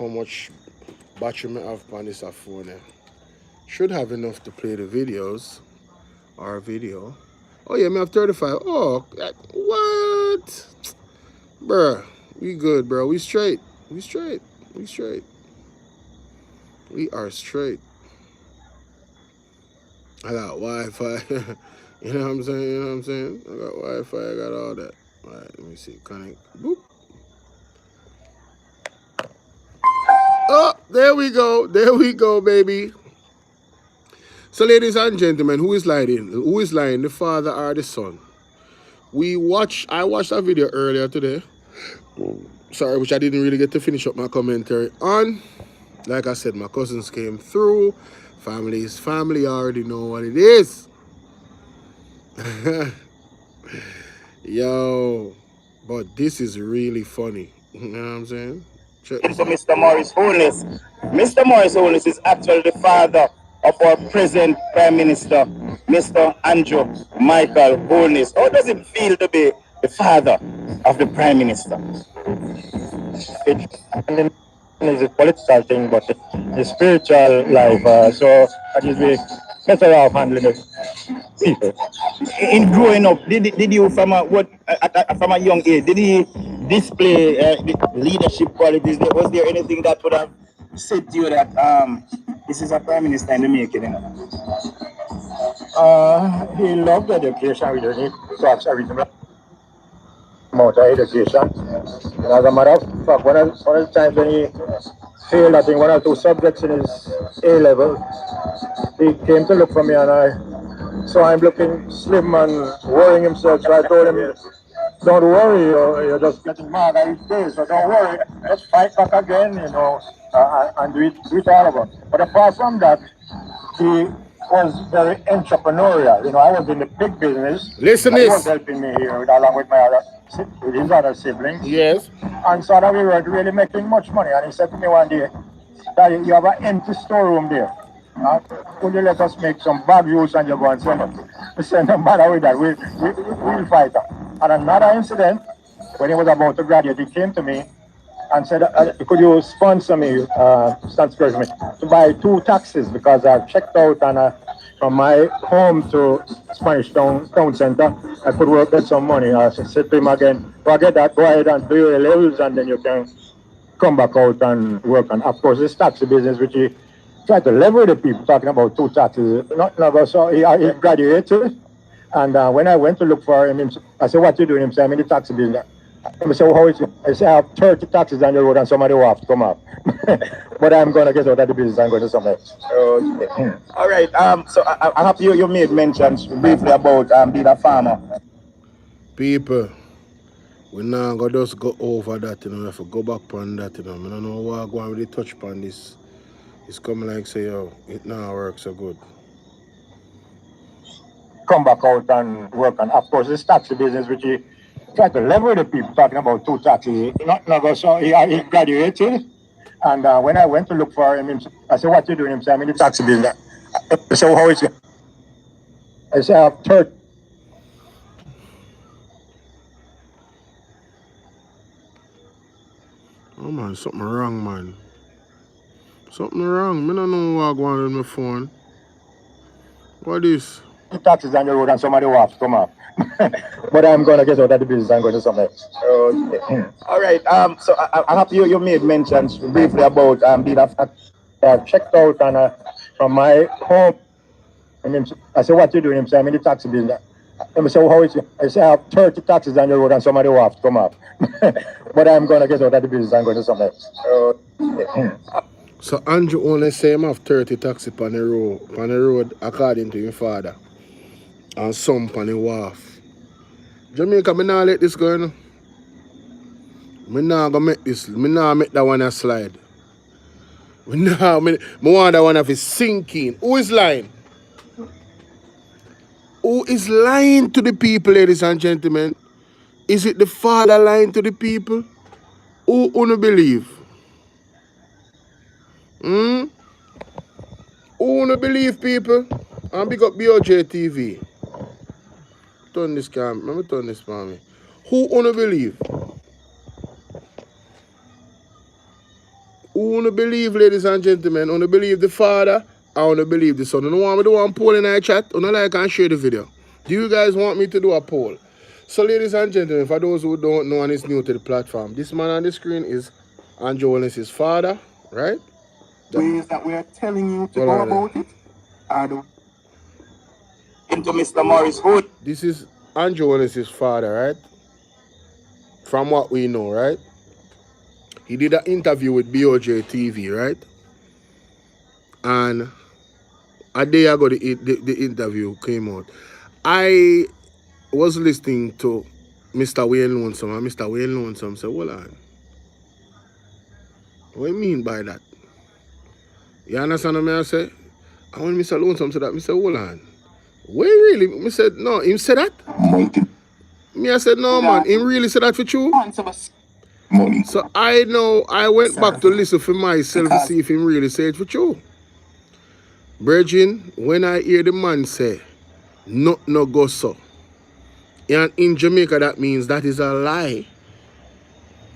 how much battery I have on this phone. Should have enough to play the videos. Our video. Oh yeah, me have 35. Oh, what? Bruh, we good, bro. We straight. We straight. We straight. We are straight. I got Wi-Fi. You know what I'm saying? You know what I'm saying? I got Wi-Fi. I got all that. All right, let me see. Connect. Boop. Oh, there we go. There we go, baby. So, ladies and gentlemen, who is lying? Who is lying? The father or the son? I watched that video earlier today. Sorry, which I didn't really get to finish up my commentary on. Like I said, my cousins came through. Family is family. I already know what it is. Yo, but this is really funny. You know what I'm saying? Check this out. Mr. Morris Holness. Mr. Morris Holness is actually the father of our present Prime Minister, Mr. Andrew Michael Holness. How does it feel to be the father of the Prime Minister? It's a political thing, but the spiritual life, so at least we better off handling it. People. In growing up, did you from a young age, did he display the leadership qualities? Was there anything that would have said to you that this is a prime minister in the making? He loved education. We don't need to talk about education. As a matter of fact, one of the times when he failed, I think, one or two subjects in his A level, he came to look for me, and I saw him looking slim and worrying himself. So I told him, "Don't worry, you're just getting mad each day, so don't worry. Let's fight back again, and do it all over." But apart from that, he was very entrepreneurial. I was in the big business. Listen He this. was helping me here along with his other siblings. Yes. And so that we weren't really making much money. And he said to me one day, "Daddy, you have an empty storeroom there. Could you let us make some bag use and you go and send it?" I said, "No matter with that, we'll fight her." And another incident, when he was about to graduate, he came to me and said, "Could you sponsor me, to buy 2 taxis, because I've checked out, and from my home to Spanish Town Center, I could work with some money." I said to him again, "Forget that, go ahead and do your levels, and then you can come back out and work." And of course, this taxi business, which he tried to lever the people, talking about 2 taxis. So he graduated, and when I went to look for him, I said, "What you doing?" He said, "I'm in the taxi business." I said, "How is it?" I said, "I have 30 taxis on the road and somebody will have to come up." But I'm going to get out of the business and go to somewhere. Okay. All right. So I have you made mentions briefly about being a farmer. People, we now go just go over that, we have to go back on that, I don't know what go on with the touch upon this. It's coming like say, yo, it now works so good. Come back out and work. And of course, this taxi business, which he tried to lever the people, talking about 2 taxis. So he graduated, and when I went to look for him, I said, "What you doing?" He said, "I'm in the taxi business." I said, "How is it?" I said, "I have 30. Oh man, something wrong, man. Something wrong. I don't know what going on with my phone. What is? taxis on the road and somebody will have to come up." But I'm going to get out of the business and go to somewhere. Okay. All right. So I have you made mentions briefly about being a farmer. I've checked out, and from my home, I said, "What you doing?" He said, "I'm in the taxi business." I said, "How is it?" I said, "I have 30 taxis on the road and somebody will have to come up." But I'm going to get out of the business and go to somewhere. Okay. So Andrew only say him have 30 taxi on the road according to your father. And some on the wharf. Jamaica, me not let this go, you know. Me not gonna make this. Me not make that one a slide. Me want that one of his sinking. Who is lying? Who is lying to the people, ladies and gentlemen? Is it the father lying to the people? Who wanna believe? Who wanna believe, people? And big up BOJ TV. Turn this cam. Let me turn this for me. Who wanna believe? Who wanna believe, ladies and gentlemen? Wanna believe the Father? I wanna believe the Son. You want me to do one poll in our chat? Wanna like and share the video? Do you guys want me to do a poll? So, ladies and gentlemen, for those who don't know and is new to the platform, this man on the screen is Andrew Wallace's father, right? Ways that we are telling you to go about it are the into Mr. Morris Hood. This is Andrew Wallace's father, right? From what we know, right? He did an interview with BOJ TV, right? And a day ago, the interview came out. I was listening to Mr. Wayne Lonesome, and Mr. Wayne Lonesome said, hold on. What do you mean by that? You understand what I say? And when Mr. Lonesome said that, I said, hold on. Where really? I said, no, him said that? Me, I said, no, man, him really said that for you? So I know, I went back to listen for myself to see if him really said it for you. Virgin, when I hear the man say, no go so. And in Jamaica, that means that is a lie.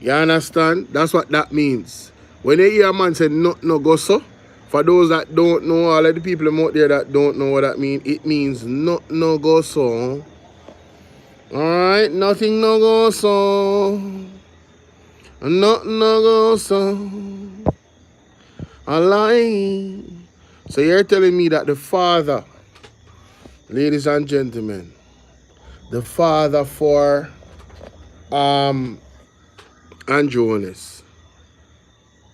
You understand? That's what that means. When you hear a man say, no go so, for those that don't know, all of the people out there that don't know what that means, it means no go so. Alright, nothing no go so. No go so. A lie. So you're telling me that the father, ladies and gentlemen, the father for Andrew Wallace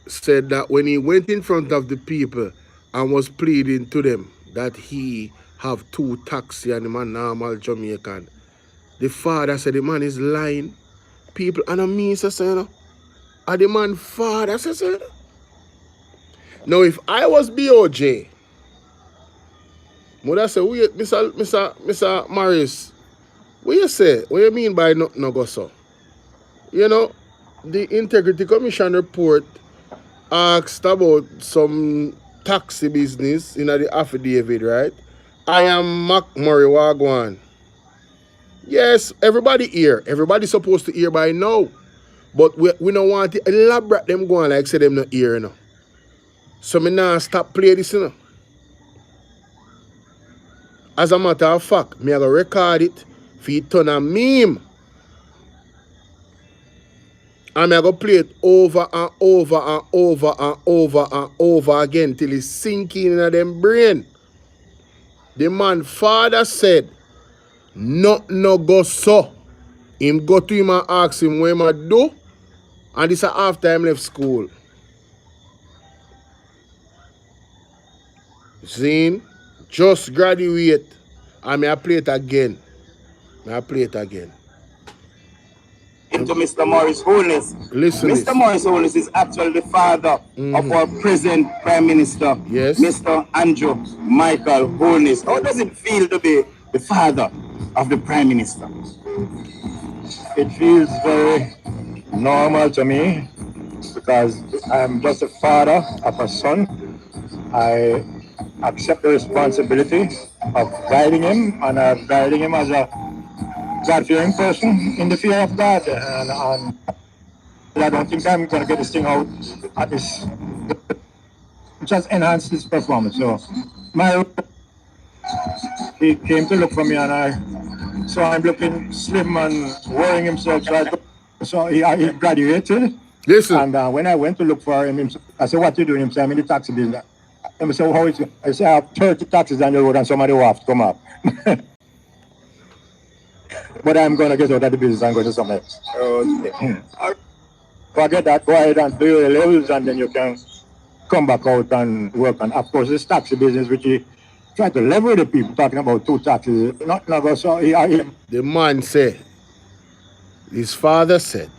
said that when he went in front of the people and was pleading to them that he have 2 taxi and the man normal Jamaican, the father said the man is lying. People, and I mean, say, you know, and the man father says, you know. Now, if I was BOJ, would I say, Mr. Morris, what you say? What you mean by no go so? You know, the Integrity Commission report asked about some taxi business in the affidavit, right? I am Mac Murray Wagwan. Yes, everybody here. Everybody's supposed to hear by now. But we don't want to elaborate them going like say them not here, you know. So me now stop play this, you know. As a matter of fact, me I go record it for it turn a meme. And me I go play it over and over and over and over and over again till it's sinking in them brain. The man father said, no go so. Him go to him and ask him what him a do. And this is after him left school. See? Just graduate. And me I play it again. Into Mr. Morris Holness. Listen. Mr. Morris Holness is actually the father of our present Prime Minister, yes, Mr. Andrew Michael Holness. How does it feel to be the father of the Prime Minister? It feels very normal to me because I'm just a father of a son. I accept the responsibility of guiding him, and I'm guiding him as a God-fearing person in the fear of God. And I don't think I'm going to get this thing out at this, just enhance this performance. So he came to look for me, and I saw him looking slim and wearing himself. So he graduated. Listen. And when I went to look for him, I said, what you doing? He said, I'm in the taxi business. And I said, how is it? I said, I have 30 taxis on the road and somebody will have to come up. But I'm going to get out of the business and go to somewhere else. Forget that, go ahead and do your levels, and then you can come back out and work. And of course, this taxi business, which he tried to level the people, talking about 2 taxis. Not never, so the man said, his father said,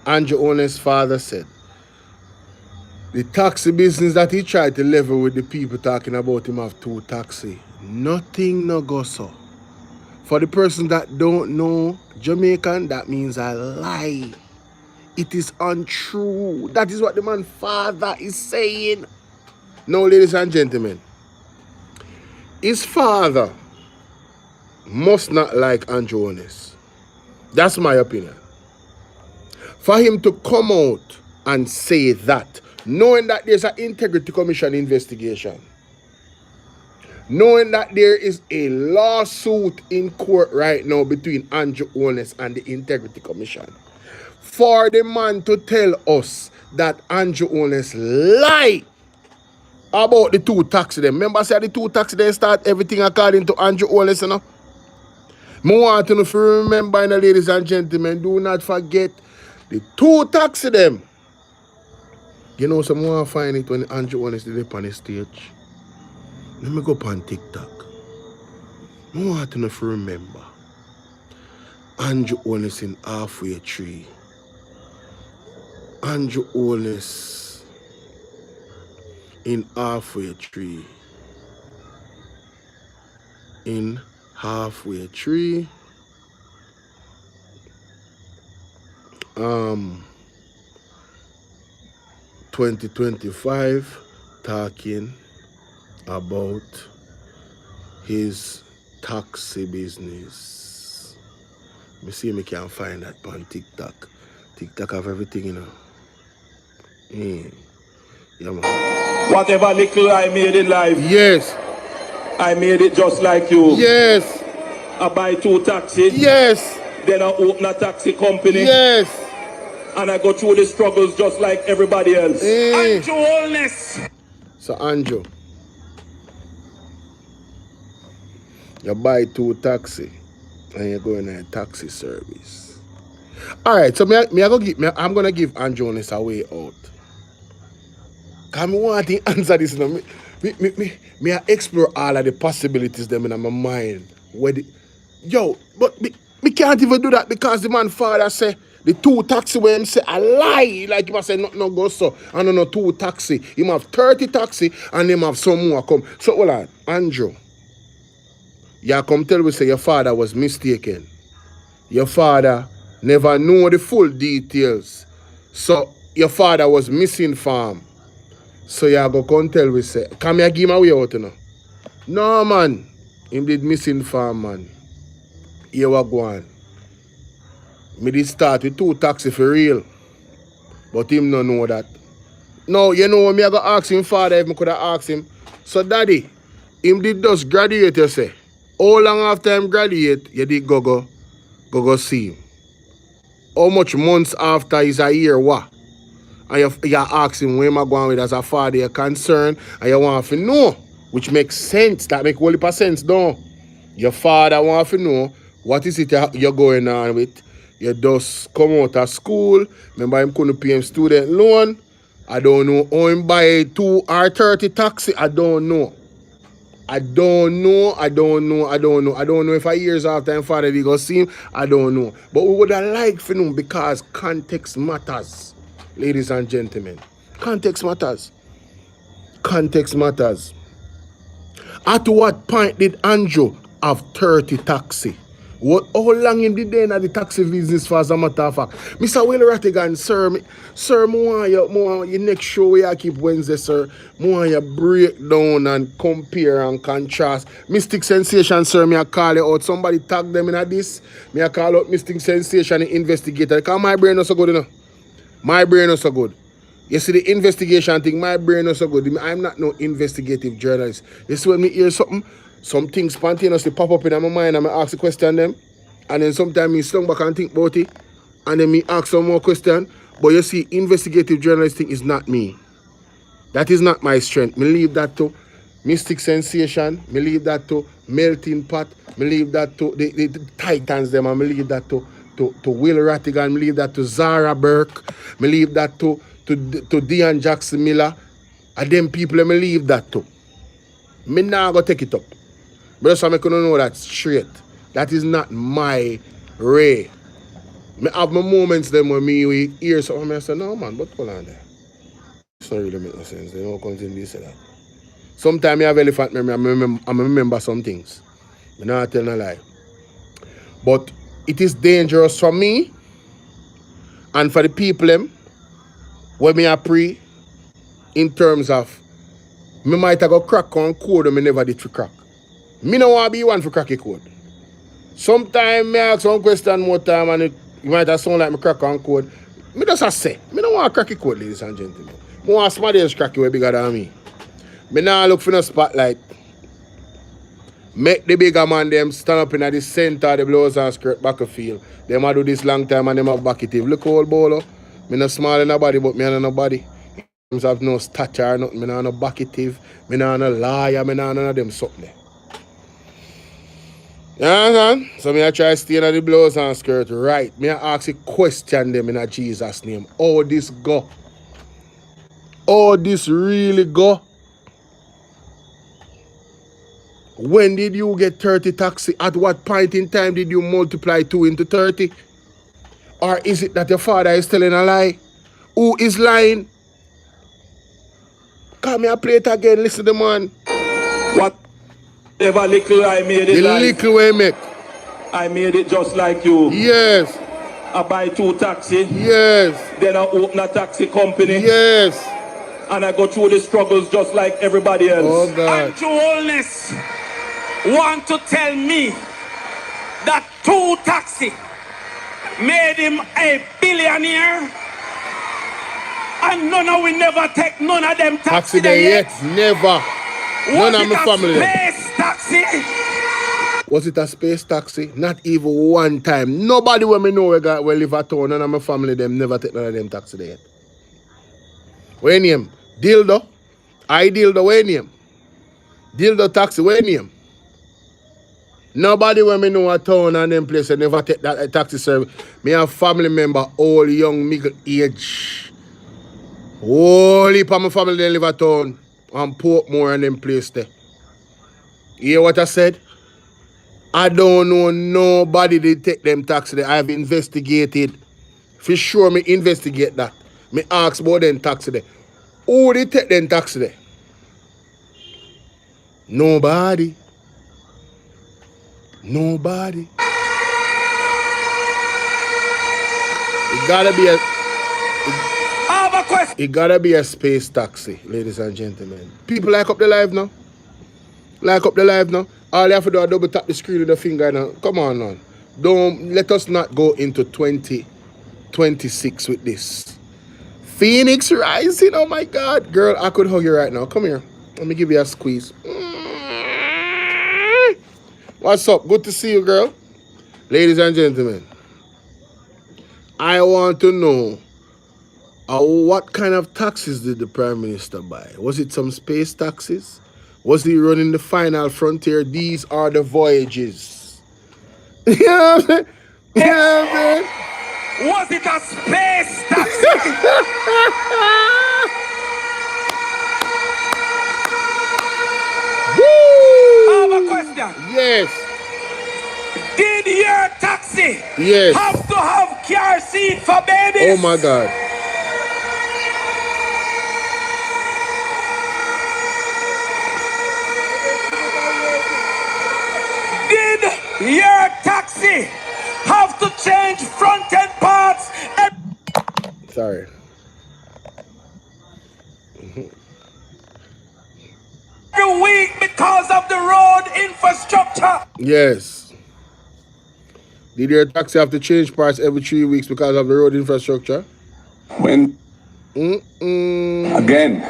Andrew Owner's father said, the taxi business that he tried to level with the people talking about him have 2 taxi. Nothing no go so. For the person that don't know Jamaican, that means a lie. It is untrue. That is what the man father is saying. Now, ladies and gentlemen, his father must not like Andrew Honest. That's my opinion. For him to come out and say that, knowing that there's an integrity commission investigation, knowing that there is a lawsuit in court right now between Andrew Holness and the Integrity Commission, for the man to tell us that Andrew Holness lied about the two taxi them. Remember I said the two taxi them start everything according to Andrew Holness, you know? I want you to remember, ladies and gentlemen, do not forget the two taxi them. You know, someone find it when Andrew Holness did it on the stage. Let me go up on TikTok. I want you to remember Andrew Holness in halfway tree. Andrew Holness in halfway tree. In halfway tree. 2025 talking about his taxi business. Me see me can find that on TikTok. TikTok have everything, you know. Yeah, man. Whatever little I made in life, Yes. I made it just like you. Yes. I buy 2 taxis. Yes. Then I open a taxi company. Yes. And I go through the struggles just like everybody else. Andrew Holness. So Andrew, you buy 2 taxi and you go in a taxi service. Alright, so I'm gonna give Andrew Holness a way out. Cause I want to answer this now. Me I explore all of the possibilities them in my mind. But me can't even do that because the man father say the 2 taxi where him say a lie. Like him say no go so. And no 2 taxi. Him have 30 taxi and him have some more come. So hold on, Andrew. You come tell me say your father was mistaken. Your father never knew the full details. So your father was misinformed. So you go come tell me say, come here give him away out, you know. No man, him did misinform, man. Here we go on. Me did start with 2 taxi for real. But him no know that. No, you know me I go ask him father if me could have asked him. So daddy, him did just graduate, you say. How long after him graduate, you did go see him? How much months after is a year what? And you ask him where am I going with as a father you're concerned and you want to know, which makes sense. That makes whole heap of sense, don't? Your father want to know what is it you're going on with. You just come out of school. Remember him couldn't pay him student loan. I don't know how him buy 2 or 30 taxi. I don't know. I don't know if a years after him father they go see him. I don't know. But we would have liked for him because context matters. Ladies and gentlemen, context matters. Context matters. At what point did Andrew have 30 taxi? How long him did they in the taxi business for as a matter of fact? Mr. Will Rattigan, sir, more your next show where you keep Wednesday, sir. More you break down and compare and contrast. Mystic Sensation, sir, me I call it out. Somebody tag them in this. Me I call out Mystic Sensation the investigator. Because my brain not so good, you know. My brain not so good. You see the investigation thing, my brain not so good. I'm not no investigative journalist. You see when me hear something, some things spontaneously pop up in my mind and I ask a question them. And then sometimes me slung back and think about it. And then me ask some more question. But you see, investigative journalist thing is not me. That is not my strength. Me leave that to Mystic Sensation. Me leave that to Melting Pot. Me leave that to the Titans them. And me leave that to Will Rattigan. Me leave that to Zara Burke. Me leave that to Dean Jackson Miller. And them people me leave that to. Me now go take it up. But so I can know that straight. That is not my ray. I have my moments then when me hear something, I say, no man, but hold on there. It's not really make no sense. They don't continue to say that. Sometimes I have elephant memory, I remember some things. I'm not telling a lie. But it is dangerous for me and for the people them when me I pray in terms of me might have got crack on code and me never did for crack. Me no want to be one for cracky code. Sometimes me ask one question more time and it might have sound like me crack on code. Me just say, me don't want to cracky code, ladies and gentlemen. I want somebody else cracky way bigger than me. Me now look for no spotlight. Make the bigger man them stand up in the center of the blouse and skirt battlefield. Them a do this long time and them have back it. Look old Bolo. Me not small in nobody, but me and nobody. In terms of no stature or nothing. Me not no backative. Me not no liar. Me not none of them something. You understand? So me I try to stay in the blouse and skirt right. Me I ask a question them in Jesus' name. How this go? How this really go? When did you get 30 taxi? At what point in time did you multiply 2 into 30? Or is it that your father is telling a lie? Who is lying? Come here, play it again. Listen to the man. Whatever little I made it The like, little way make. I made it just like you. Yes. I buy 2 taxi. Yes. Then I open a taxi company. Yes. And I go through the struggles just like everybody else. Oh God. And True Wholeness want to tell me that 2 taxi made him a billionaire, and none of we never take none of them taxi there yet. Never. None of my family. Space taxi? Was it a space taxi? Not even one time. Nobody when me know we live at town, none of my family them never take none of them taxi there yet. What your name? Dildo? I Dildo, what your name? Dildo taxi, what your name? Nobody when me know a town and them place never take that taxi service. Me have family member, all young, middle age. All heap of my family they live at town and Portmore and them place there. You hear what I said? I don't know nobody they take them taxi there. I have investigated. For sure me investigate that. Me ask about them taxi there. Who they take them taxi there? Nobody. Nobody. It gotta be a I have a question. It gotta be a space taxi, ladies and gentlemen. People like up the live now. Like up the live now. All you have to do is double tap the screen with the finger now. Come on now. Don't let us not go into 2026 with this. Phoenix rising, oh my God. Girl, I could hug you right now. Come here. Let me give you a squeeze. What's up? Good to see you, girl. Ladies and gentlemen, I want to know what kind of taxis did the Prime Minister buy? Was it some space taxis? Was he running the final frontier? These are the voyages. You know what I'm saying? You know what I'm saying? Was it a space taxi? I have a question. Yes. Did your taxi Yes. have to have car seat for babies? Oh my God. Did your taxi have to change front end parts Sorry. every week because of the road infrastructure? Yes. Did your taxi have to change parts every 3 weeks because of the road infrastructure? When again,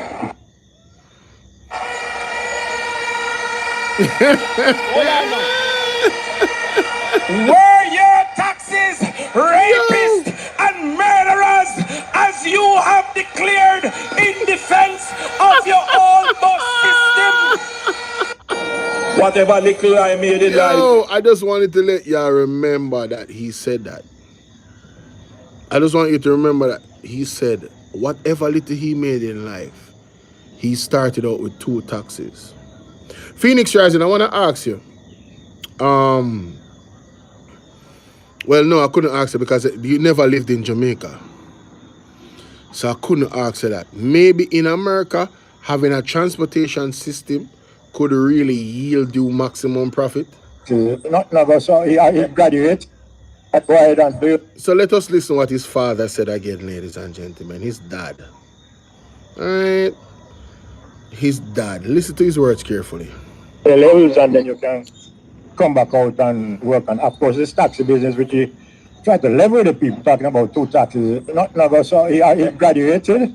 Were your taxis rapists and murderers as you have declared in defense of your own bus system? whatever little I made in life, Yo, I just wanted to let y'all remember that he said that. I just want you to remember that he said whatever little he made in life, he started out with 2 taxis. Phoenix Rising, I want to ask you. Well, no, I couldn't ask you because you never lived in Jamaica. So I couldn't ask you that. Maybe in America, having a transportation system could really yield you maximum profit. Not never saw he graduate. That's why I don't do it. So let us listen what his father said again, ladies and gentlemen. His dad. All right. His dad. Listen to his words carefully. The levels, and then you can come back out and work. And of course, this taxi business, which he try to level the people, talking about 2 taxis. Not never saw he graduated.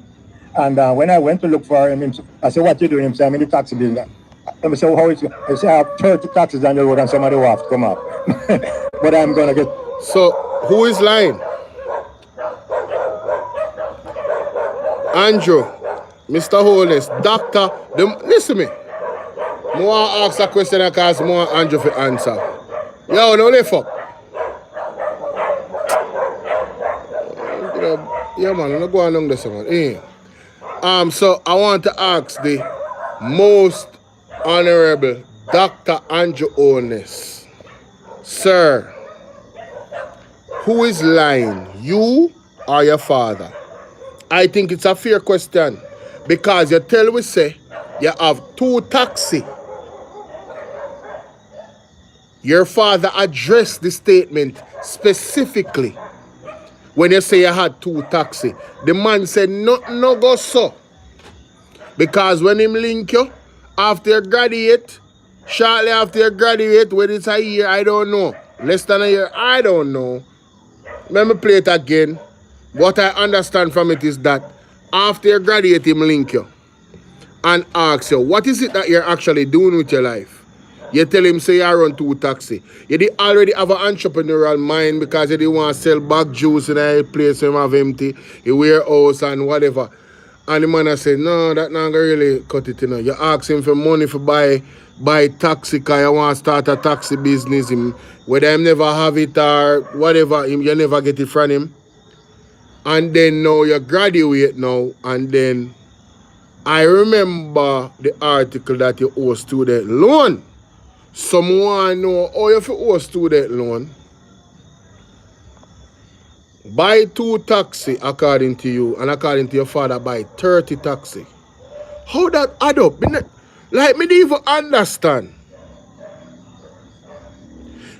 And when I went to look for him, I said, what you doing? He said, I'm in the taxi business. I said, how is it? He said, I have 30 taxis on the road and somebody will have to come up. But I'm going to get... So, who is lying? Andrew, Mr. Holness, Doctor, listen to me. I want to ask a question because I want Andrew to answer. Yo, no lift up. Yeah, man, I'm not going along this one. So I want to ask the most honorable Dr. Andrew Holness. Sir, who is lying? You or your father? I think it's a fair question because you tell we say you have 2 taxis. Your father addressed the statement specifically when you say you had 2 taxis. The man said no go so. Because when him link you, after you graduate, shortly after you graduate, whether it's a year, I don't know. Less than a year, I don't know. Let me play it again. What I understand from it is that after you graduate, him link you and ask you, what is it that you're actually doing with your life? You tell him, say, you run 2 taxi. You did already have an entrepreneurial mind because you didn't want to sell back juice in a place where you have empty, a warehouse and whatever. And the man said, no, that not gonna really cut it, you know. You ask him for money for buy taxi car, you want to start a taxi business, whether him never have it or whatever, you never get it from him. And then now you graduate now, and then I remember the article that you owe student loan. Someone know how you owe student loan. Buy 2 taxi according to you, and according to your father, buy 30 taxi. How that add up? Like, me didn't even understand.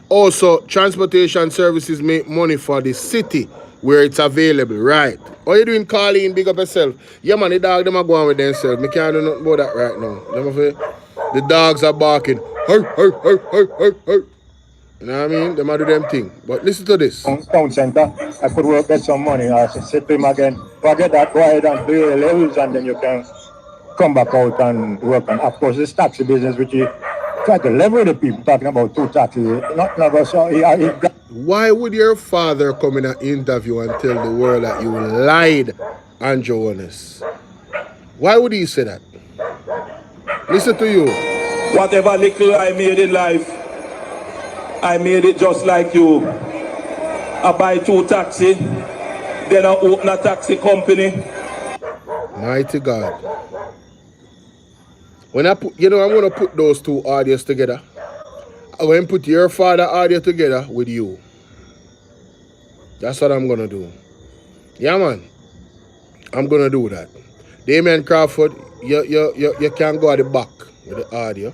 Also, transportation services make money for the city where it's available, right? How you doing, Carleen? Big up yourself. Yeah, man, the dog, them are going with themselves. Me can't do nothing about that right now. The dogs are barking. Hey, hey, hey, hey, hey, hey. You know what I mean? They might do them thing. But listen to this. Town center, I could work, get some money. I said to him again, forget that, go ahead and do your levels and then you can come back out and work. And of course, this taxi business, which you try to level the people, talking about 2 taxis. Not never so. Why would your father come in an interview and tell the world that you lied, Andrew Holness? Why would he say that? Listen to you. Whatever little I made in life, I made it just like you. I buy 2 taxi, then I open a taxi company. Mighty God. When I put, I'm going to put those 2 audios together. I'm going to put your father audio together with you. That's what I'm going to do. Yeah, man. I'm going to do that. Damien Crawford, you can go at the back with the audio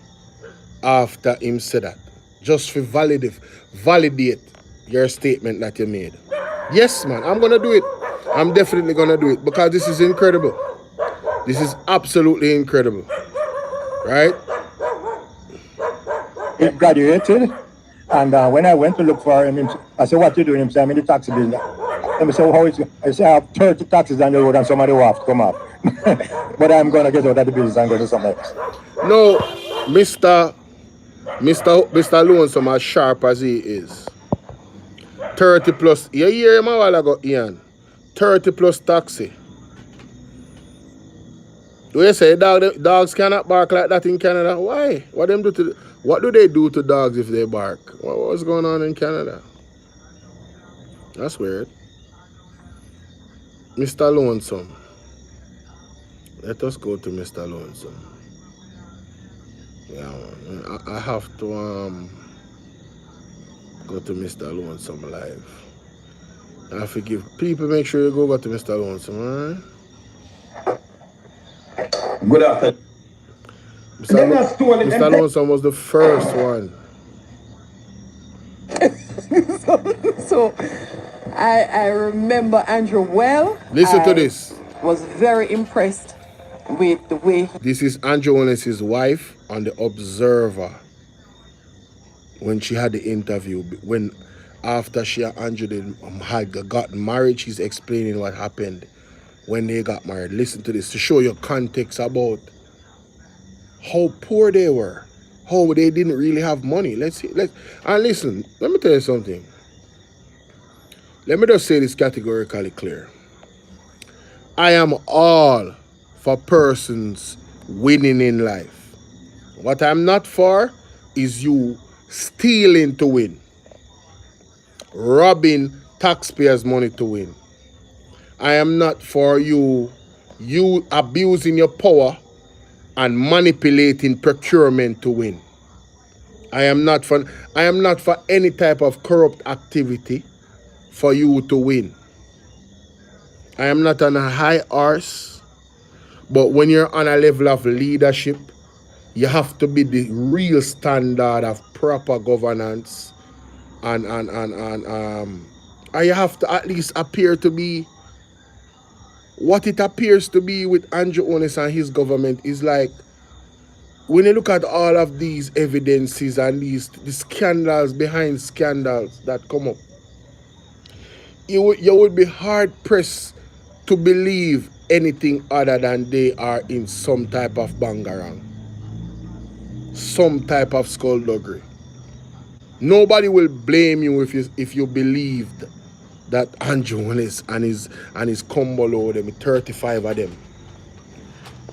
after him said that. Just for validate your statement that you made. Yes, man, I'm going to do it. I'm definitely going to do it because this is incredible. This is absolutely incredible. Right? He graduated, and when I went to look for him, I said, what you doing? He said, I'm in the taxi business. I said, how is it? I said, I have 30 taxis on the road and somebody will have to come up. But I'm going to get out of the business and go to something else. No, Mr. Lonesome, as sharp as he is, 30 plus, you hear him a while ago, Ian, 30 plus taxi. Do you say dogs cannot bark like that in Canada? Why? What do they do to dogs if they bark? What's going on in Canada? That's weird. Mr. Lonesome. Let us go to Mr. Lonesome. Yeah, I have to go to Mr. Lonesome live. I have to give people, make sure you go over to Mr. Lonesome, alright? Good afternoon. Mr. Lonesome was the first one. So I remember Andrew well. Listen to this. Was very impressed with the way. This is Andrew Holness' wife on The Observer when she had the interview. When after she and Andrew had gotten married, she's explaining what happened when they got married. Listen to this to show you context about how poor they were, how they didn't really have money. And listen, let me tell you something. Let me just say this categorically clear. I am all for persons winning in life. What I'm not for is you stealing to win, robbing taxpayers' money to win. I am not for you abusing your power and manipulating procurement to win. I am not for any type of corrupt activity for you to win. I am not on a high horse, but when you're on a level of leadership, you have to be the real standard of proper governance, and you have to at least appear to be what it appears to be with Andrew Onis and his government. Is like, when you look at all of these evidences and the scandals behind scandals that come up, you would be hard pressed to believe anything other than they are in some type of bangarang, some type of skullduggery. Nobody will blame you if you believed that Andrew Willis and his Kumbolo, them 35 of them,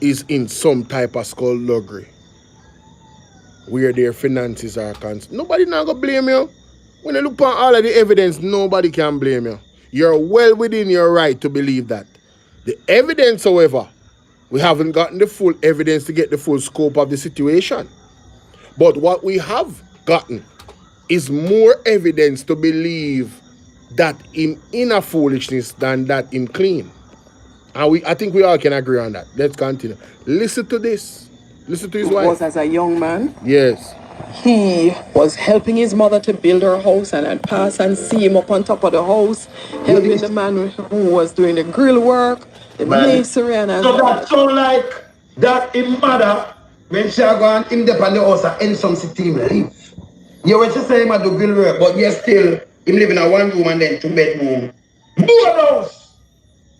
is in some type of skullduggery where their finances are concerned. Nobody not gonna blame you. When you look at all of the evidence, nobody can blame you. You're well within your right to believe that. The evidence, however, we haven't gotten the full evidence to get the full scope of the situation. But what we have gotten is more evidence to believe that him in a foolishness than that him clean. And I think we all can agree on that. Let's continue. Listen to this. Listen to his wife. Was as a young man. Yes. He was helping his mother to build her house, and I'd pass and see him up on top of the house, helping the man who was doing the grill work, the masonry, and so that sound like that his mother, when she are gone in the house and some city live. You were just saying him do grill work, but yes, still him live in a one room and then 2 bedroom. Board house!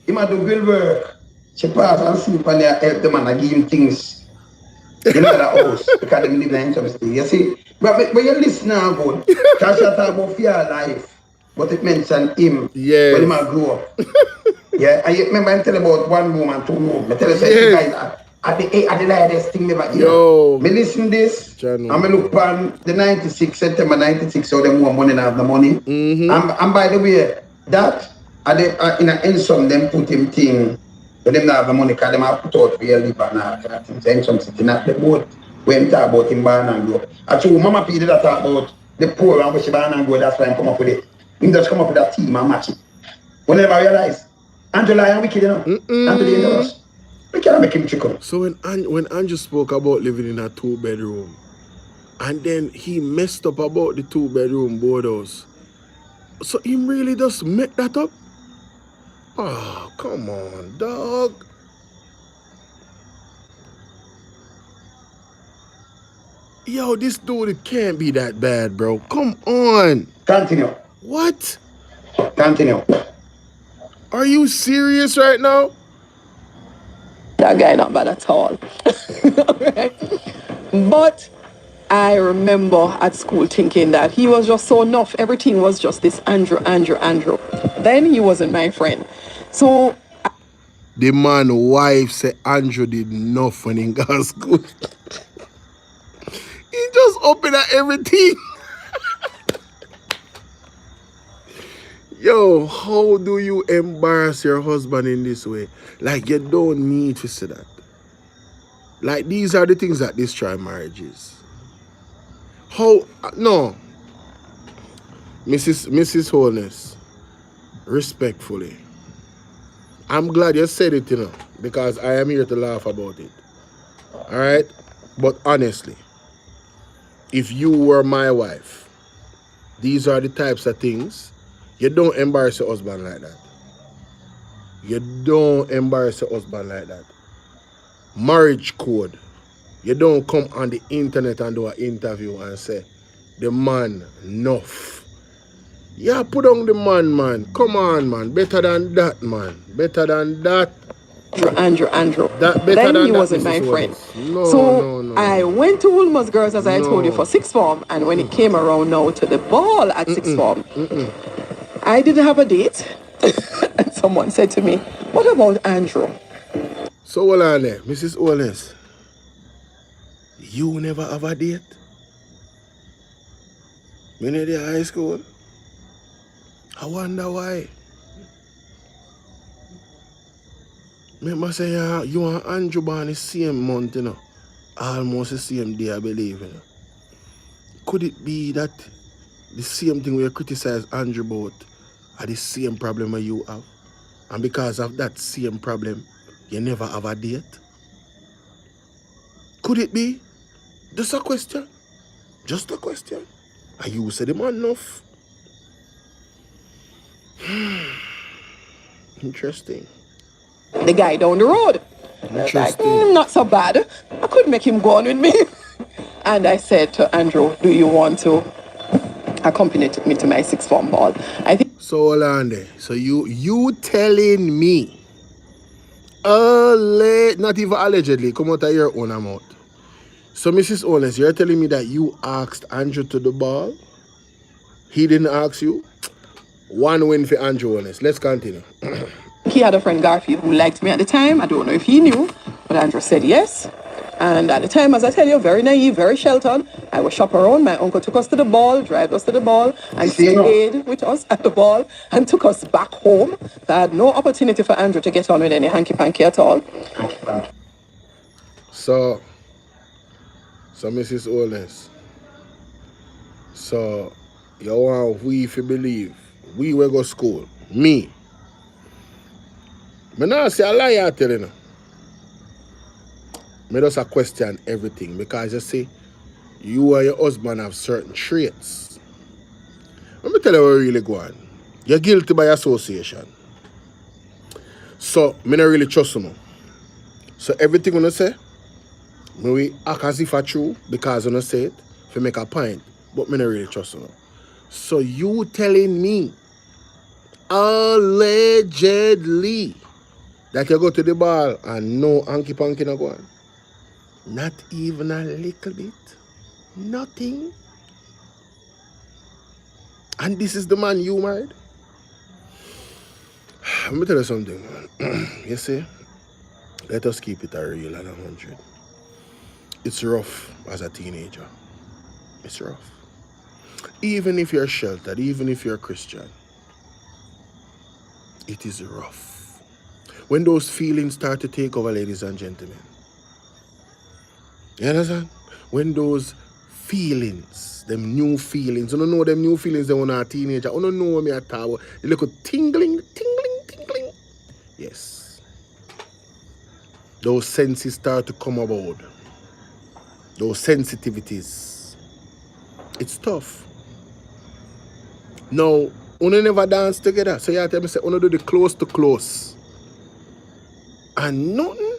Him do grill work. She pass and sleep and they help the man and give him things. In the house, because they live in some city. You see? But when you listen now, good, Tasha talk about fear life, but it mentioned him when he might grow up. Yeah, and you remember I tell about 1 room and 2 rooms. I tell you, guys, at the latest thing never hear. Yo. Me listen this, and me look on the 96, September 96, so them more money than have the money. And by the way, that, in an ensom, them put him thing, but them not have the money, because them have put out for your liver and all kind of things. Ensom City, not the boat, when him talk about him born and grow. Actually, Mama P did that talk about the poor and what she born and grow, that's why I come up with it. He just come up with that team and match it. We never realize. Angela and wicked, you know. And dangerous. We cannot make him chicken. So when Andrew spoke about living in a 2-bedroom, and then he messed up about the 2-bedroom board house, so him really just make that up? Oh, come on, dog. Yo, this dude, it can't be that bad, bro. Come on. Continue. What? Continue. Are you serious right now? That guy not bad at all. But I remember at school thinking that he was just so enough. Everything was just this Andrew. Then he wasn't my friend. So the man wife said Andrew did enough when he got school. He just opened at everything. Yo, how do you embarrass your husband in this way? Like, you don't need to say that. Like, these are the things that destroy marriages. How? No. Mrs. Holness, respectfully, I'm glad you said it, you know, because I am here to laugh about it. All right? But honestly, if you were my wife, these are the types of things. You don't embarrass your husband like that. You don't embarrass your husband like that. Marriage code. You don't come on the internet and do an interview and say, the man, enough. Yeah, put on the man. Come on, man. Better than that, man. Better than that. Andrew. That better Then he than that, wasn't my Mrs. friend. Wallace. No, So I no. went to Ulmer's Girls, as I told you, No. for sixth form. And when it came around now to the ball at sixth form, I didn't have a date. And someone said to me, what about Andrew? So hold on there, Mrs. Wallace. You never have a date? When you're in high school? I wonder why. Remember say you and Andrew born the same month, you know. Almost the same day, I believe, you know. Could it be that the same thing we criticize Andrew about are the same problem that you have? And because of that same problem, you never have a date? Could it be? Just a question. Just a question. And you said the man enough. Interesting. The guy down the road. I was like, not so bad. I could make him go on with me. And I said to Andrew, do you want to accompany me to my sixth form ball? I think. So hold on there. So you telling me, not even allegedly, come out of your own mouth. So Mrs. Owens, you're telling me that you asked Andrew to the ball? He didn't ask you? One win for Andrew Owens. Let's continue. He had a friend, Garfield, who liked me at the time. I don't know if he knew, but Andrew said yes. And at the time, as I tell you, very naive, very sheltered. I was chaperone. My uncle took us to the ball, drive us to the ball, and stayed with us at the ball and took us back home. So I had no opportunity for Andrew to get on with any hanky-panky at all. So Mrs. Owens, so you want we if you believe we will go school. Me. I not say a lie I tell you now. I just a question everything because you see, you and your husband have certain traits. Let me tell you what really go on. You're guilty by association. So, I don't really trust you. So, everything you say, we act as if it's true because you say it to make a point, but I don't really trust you. So, you telling me, allegedly, that you go to the ball and no hanky-panky no go on? Not even a little bit? Nothing? And this is the man you married? Let me tell you something. You see, let us keep it a real and 100. It's rough as a teenager. It's rough. Even if you're sheltered, even if you're a Christian, it is rough. When those feelings start to take over, ladies and gentlemen, you understand? When those feelings, them new feelings, you don't know them new feelings they when you're a teenager, you don't know what me at all. The little tingling. Yes. Those senses start to come about. Those sensitivities. It's tough. Now, you never dance together. So you have to tell me, say, you do the close to close. And nothing.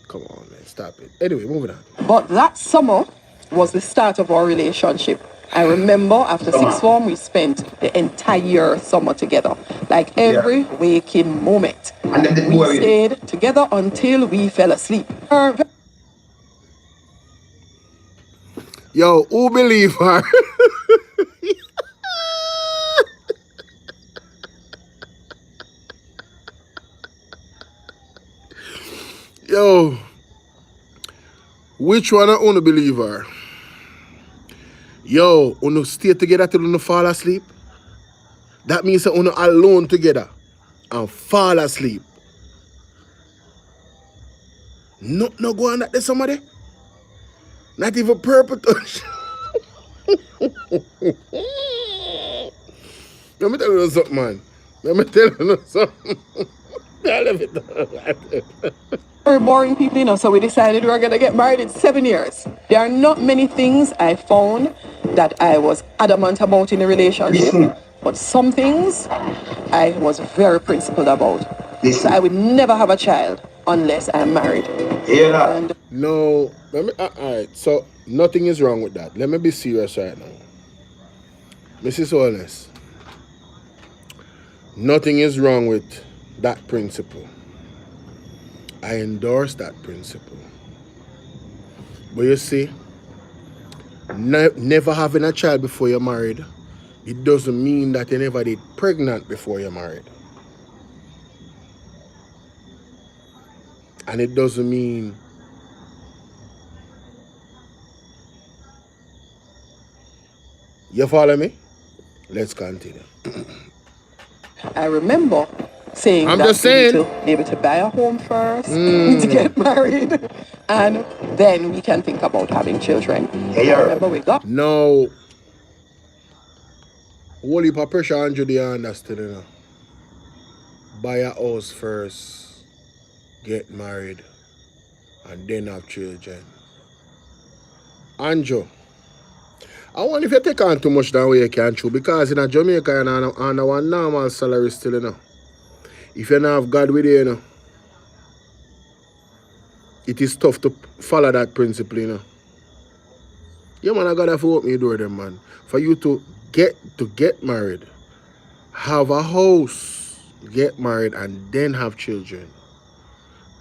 Come on, man. Stop it. Anyway, moving on. But that summer was the start of our relationship. I remember after sixth form, we spent the entire summer together. Like every waking moment. We stayed together until we fell asleep. Yo, who believe her? Yo, which one of you believe her? Yo, you stay together till you fall asleep? That means that you alone together and fall asleep. No go on that there somebody? Not even purple touch. Let me tell you something, man. Let me tell you something. Very boring people, you know, so we decided we were going to get married in 7 years. There are not many things I found that I was adamant about in a relationship, but some things I was very principled about. So I would never have a child unless I'm married. No, all right, so Nothing is wrong with that. Let me be serious right now. Mrs. Holness, nothing is wrong with that principle. I endorse that principle. But you see, never having a child before you're married, it doesn't mean that you never did pregnant before you're married. And it doesn't mean you follow me? Let's continue. I remember saying I'm that just we need saying. to be able to buy a home first, we need to get married, and then we can think about having children. I remember we got No. Whole heap of pressure on you, they understand, you know. Buy a house first, get married, and then have children. Anjo, I wonder if you take on too much that way you can chew, because in a Jamaica you're on one normal salary still, you know. If you don't have God with you, you know, it is tough to follow that principle, you know. Yeah, man, I gotta have to open your door, them, man. For you to get married, have a house, get married, and then have children.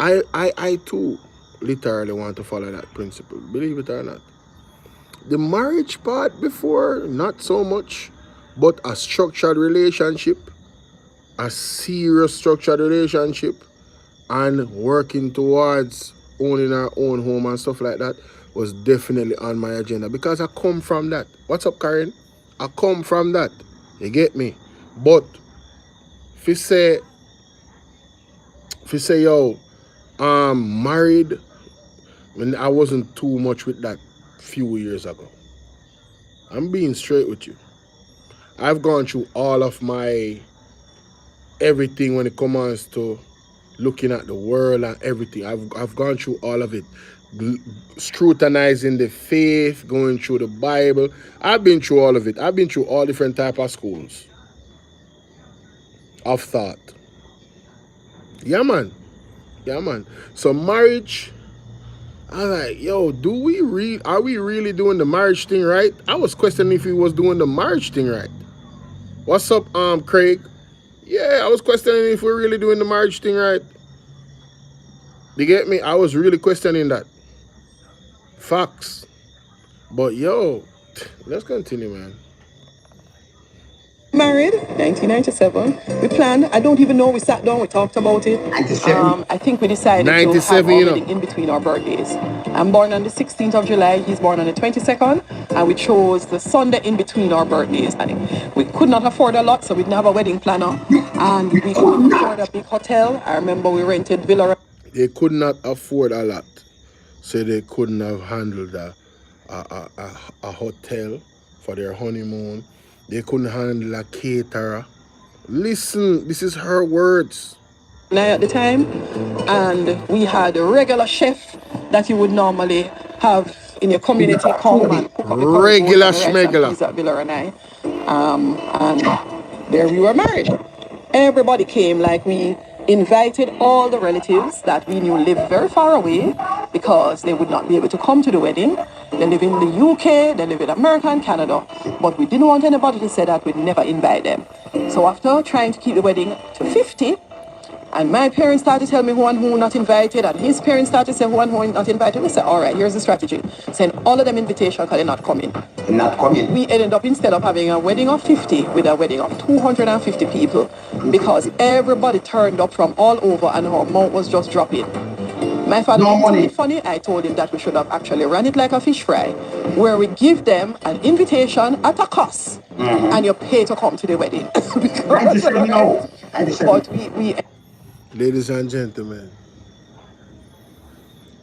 I too literally want to follow that principle, believe it or not. The marriage part before, not so much, but a structured relationship, a serious structured relationship, and working towards owning our own home and stuff like that was definitely on my agenda, because I come from that. What's up, Karen? I come from that. You get me? But if you say yo, married, when I wasn't too much with that few years ago. I'm being straight with you. I've gone through all of my everything when it comes to looking at the world and everything. I've gone through all of it. Scrutinizing the faith, going through the Bible. I've been through all of it. I've been through all different type of schools of thought. Yeah, man. Yeah, man. So marriage, I was like, yo, are we really doing the marriage thing right? I was questioning if he was doing the marriage thing right. What's up, Craig? Yeah, I was questioning if we're really doing the marriage thing right. You get me? I was really questioning that. Facts. But yo, let's continue, man. married, 1997. We planned. I don't even know. We sat down. We talked about it. I think we decided to have 97, our you know. wedding in between our birthdays. I'm born on the 16th of July. He's born on the 22nd, and we chose the Sunday in between our birthdays. And we could not afford a lot, so we didn't have a wedding planner, and we couldn't afford a big hotel. I remember we rented Villa. They could not afford a lot, so they couldn't have handled a hotel for their honeymoon. They couldn't handle a caterer. Listen, this is her words. At the time, and we had a regular chef that you would normally have in your community come and cook up the Regular curry goat and the rice and peas at Villa and I. And there we were married. Everybody came, like we invited all the relatives that we knew lived very far away because they would not be able to come to the wedding. They live in the UK, they live in America and Canada, but we didn't want anybody to say that we'd never invite them. So after trying to keep the wedding to 50, and my parents started to tell me who and who not invited, and his parents started to say who and who not invited. We said, all right, here's the strategy. Send all of them invitation because they're not coming. Not coming. We ended up, instead of having a wedding of 50, with a wedding of 250 people, because everybody turned up from all over and our amount was just dropping. My father was it funny. I told him that we should have actually run it like a fish fry, where we give them an invitation at a cost, and you pay to come to the wedding. But we Ladies and gentlemen,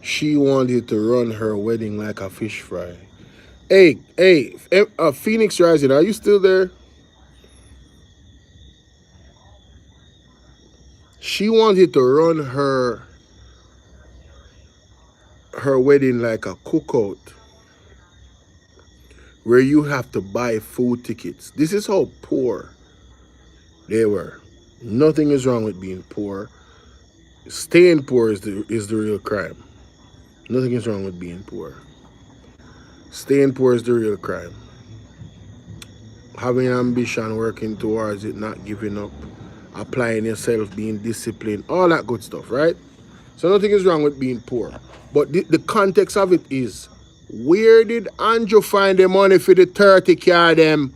she wanted to run her wedding like a fish fry. Hey, Phoenix Rising, are you still there? She wanted to run her wedding like a cookout, where you have to buy food tickets. This is how poor they were. Nothing is wrong with being poor. Staying poor is the real crime. Nothing is wrong with being poor. Staying poor is the real crime. Having ambition, working towards it, not giving up, applying yourself, being disciplined, all that good stuff, right? So nothing is wrong with being poor. But the context of it is, where did Andrew find the money for the 30 car them?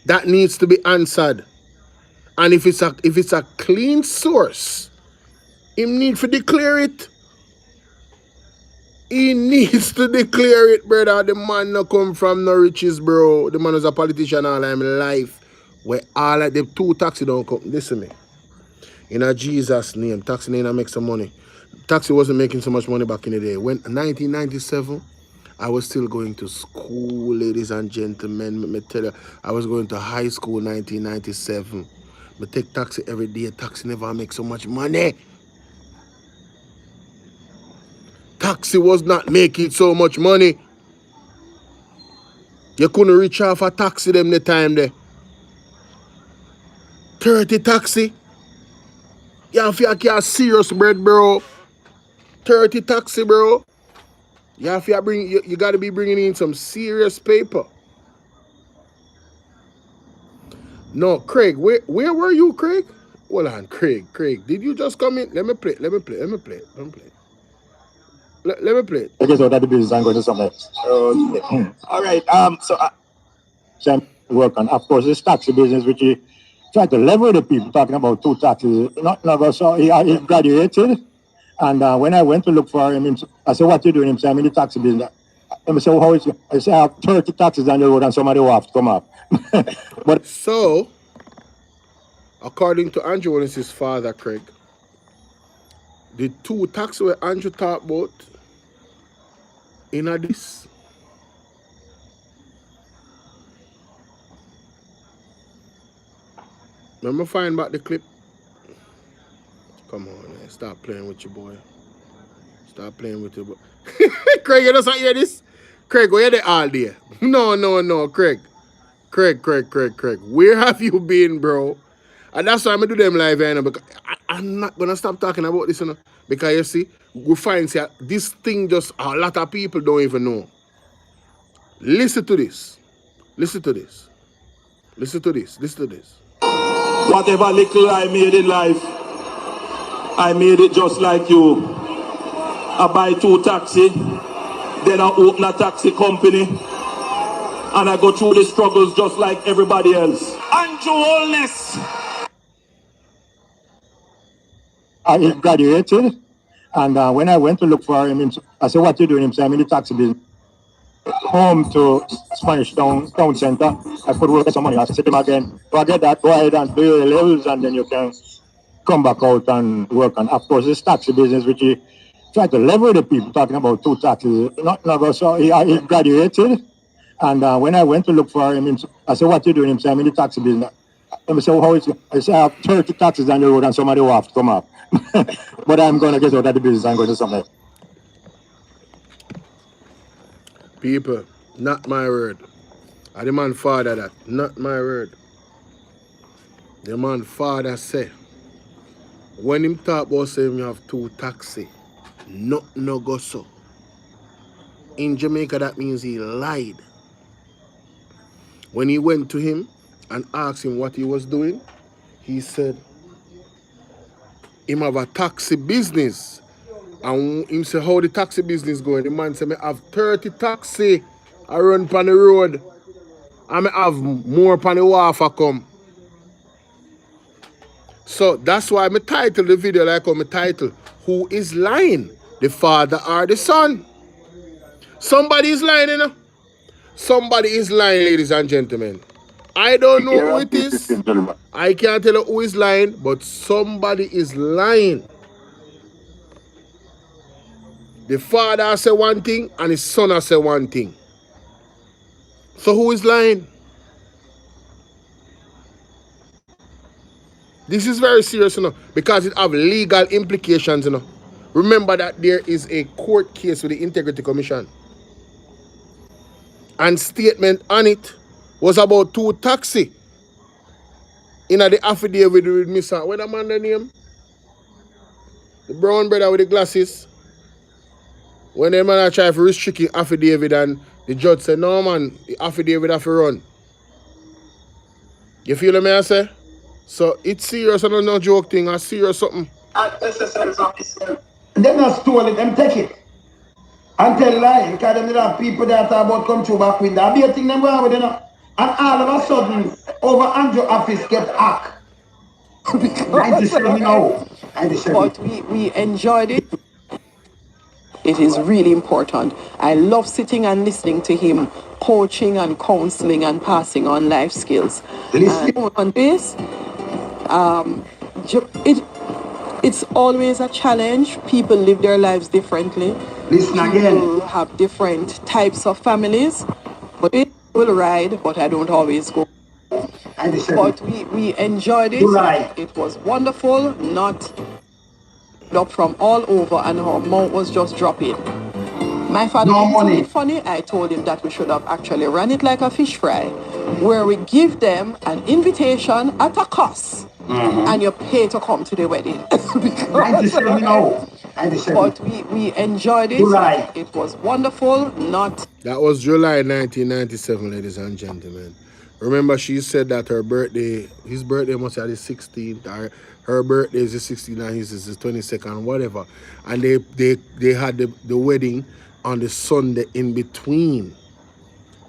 That needs to be answered. And if it's a clean source, him need to declare it. He needs to declare it, brother. The man no come from no riches, bro. The man was a politician all his life. Where all of the 2 taxi don't come. Listen to me. In a Jesus name, taxi name make some money. Taxi wasn't making so much money back in the day. When 1997, I was still going to school, ladies and gentlemen. Let me tell you, I was going to high school 1997. I take taxi every day. Taxi never make so much money. Taxi was not making so much money. You couldn't reach off a taxi them the time there. 30 taxi. You have to serious bread, bro. 30 taxi, bro. You have to bring. You got to be bringing in some serious paper. No, Craig. Where were you, Craig? Hold on, Craig. Did you just come in? Let me play. Let me play it. I guess what that the business and go to somewhere. All right. So work on. Of course, this taxi business, which you try to level the people talking about 2 taxis. Not never. So he graduated, and when I went to look for him, I said, "What you doing?" Him said, "I'm in the taxi business." I said, "How is it?" I said, "I have 30 taxis on the road, and somebody will have to come up." But so, according to Andrew and his father, Craig, the 2 taxis where Andrew talked about in this. Remember, find back the clip. Come on, man. Stop playing with your boy. Stop playing with your boy. Craig, you don't hear this? Craig, where they all there? No, Craig. Craig. Where have you been, bro? And that's why I'm going to do them live here, because I'm not going to stop talking about this, because you see, we find this thing just a lot of people don't even know. Listen to this. Whatever little I made in life, I made it just like you. I buy 2 taxi, then I open a taxi company, and I go through the struggles just like everybody else. Andrew Holness. I graduated, and when I went to look for him, I said, "What you doing?" Him said, "I'm in the taxi business." Home to Spanish Town Center. I could work some money. I said to him again, "Forget that, go ahead and do your levels, and then you can come back out and work on." Of course, this taxi business, which he tried to level the people talking about 2 taxis. Not never. So he graduated, and when I went to look for him, I said, "What you doing?" Him said, "I'm in the taxi business." I said, "How is it?" I said, "I have 30 taxis on the road, and somebody will have to come up." But I'm going to get out of the business and go to somewhere. People, not my word. I the man father that, not my word. The man father say, when him talk about saying you have 2 taxi, no go so. In Jamaica, that means he lied. When he went to him and asked him what he was doing, he said, him have a taxi business. And him say, how the taxi business going? The man said, I have 30 taxi I run on the road. And I have more on the water come. So that's why I title the video like how I title, Who is Lying? The father or the son? Somebody is lying, you know? Somebody is lying, ladies and gentlemen. I don't know who it is. I can't tell you who is lying, but somebody is lying. The father say one thing and his son say one thing. So who is lying? This is very serious, you know, because it have legal implications, you know. Remember that there is a court case with the Integrity Commission. And statement on it was about 2 taxi. In the affidavit with Mr. What a man the name? The brown brother with the glasses. When the man try to restrict the affidavit and the judge said, no man, the affidavit have to run. You feel me I say? So it's serious and no joke thing, it's serious something. Them not stole it, them take it. And tell lie, because them have people that are about come through back window. I be a thing them go with, you know. And all of a sudden, over Andrew office get hacked. 97 now. 97. But we enjoyed it. It is really important. I love sitting and listening to him, coaching and counseling and passing on life skills. And on this, it's always a challenge. People live their lives differently. Listen again. People have different types of families. But it will ride, but I don't always go. But we enjoyed it. It was wonderful, not up from all over, and her mouth was just dropping. My father was it funny. I told him that we should have actually run it like a fish fry, where we give them an invitation at a cost, and you pay to come to the wedding. But we enjoyed it. It was wonderful. Not. That was July 1997, ladies and gentlemen. Remember, she said that her birthday, his birthday must be the 16th, her birthday is the 16th and his is the 22nd, whatever. And they had the wedding on the Sunday in between.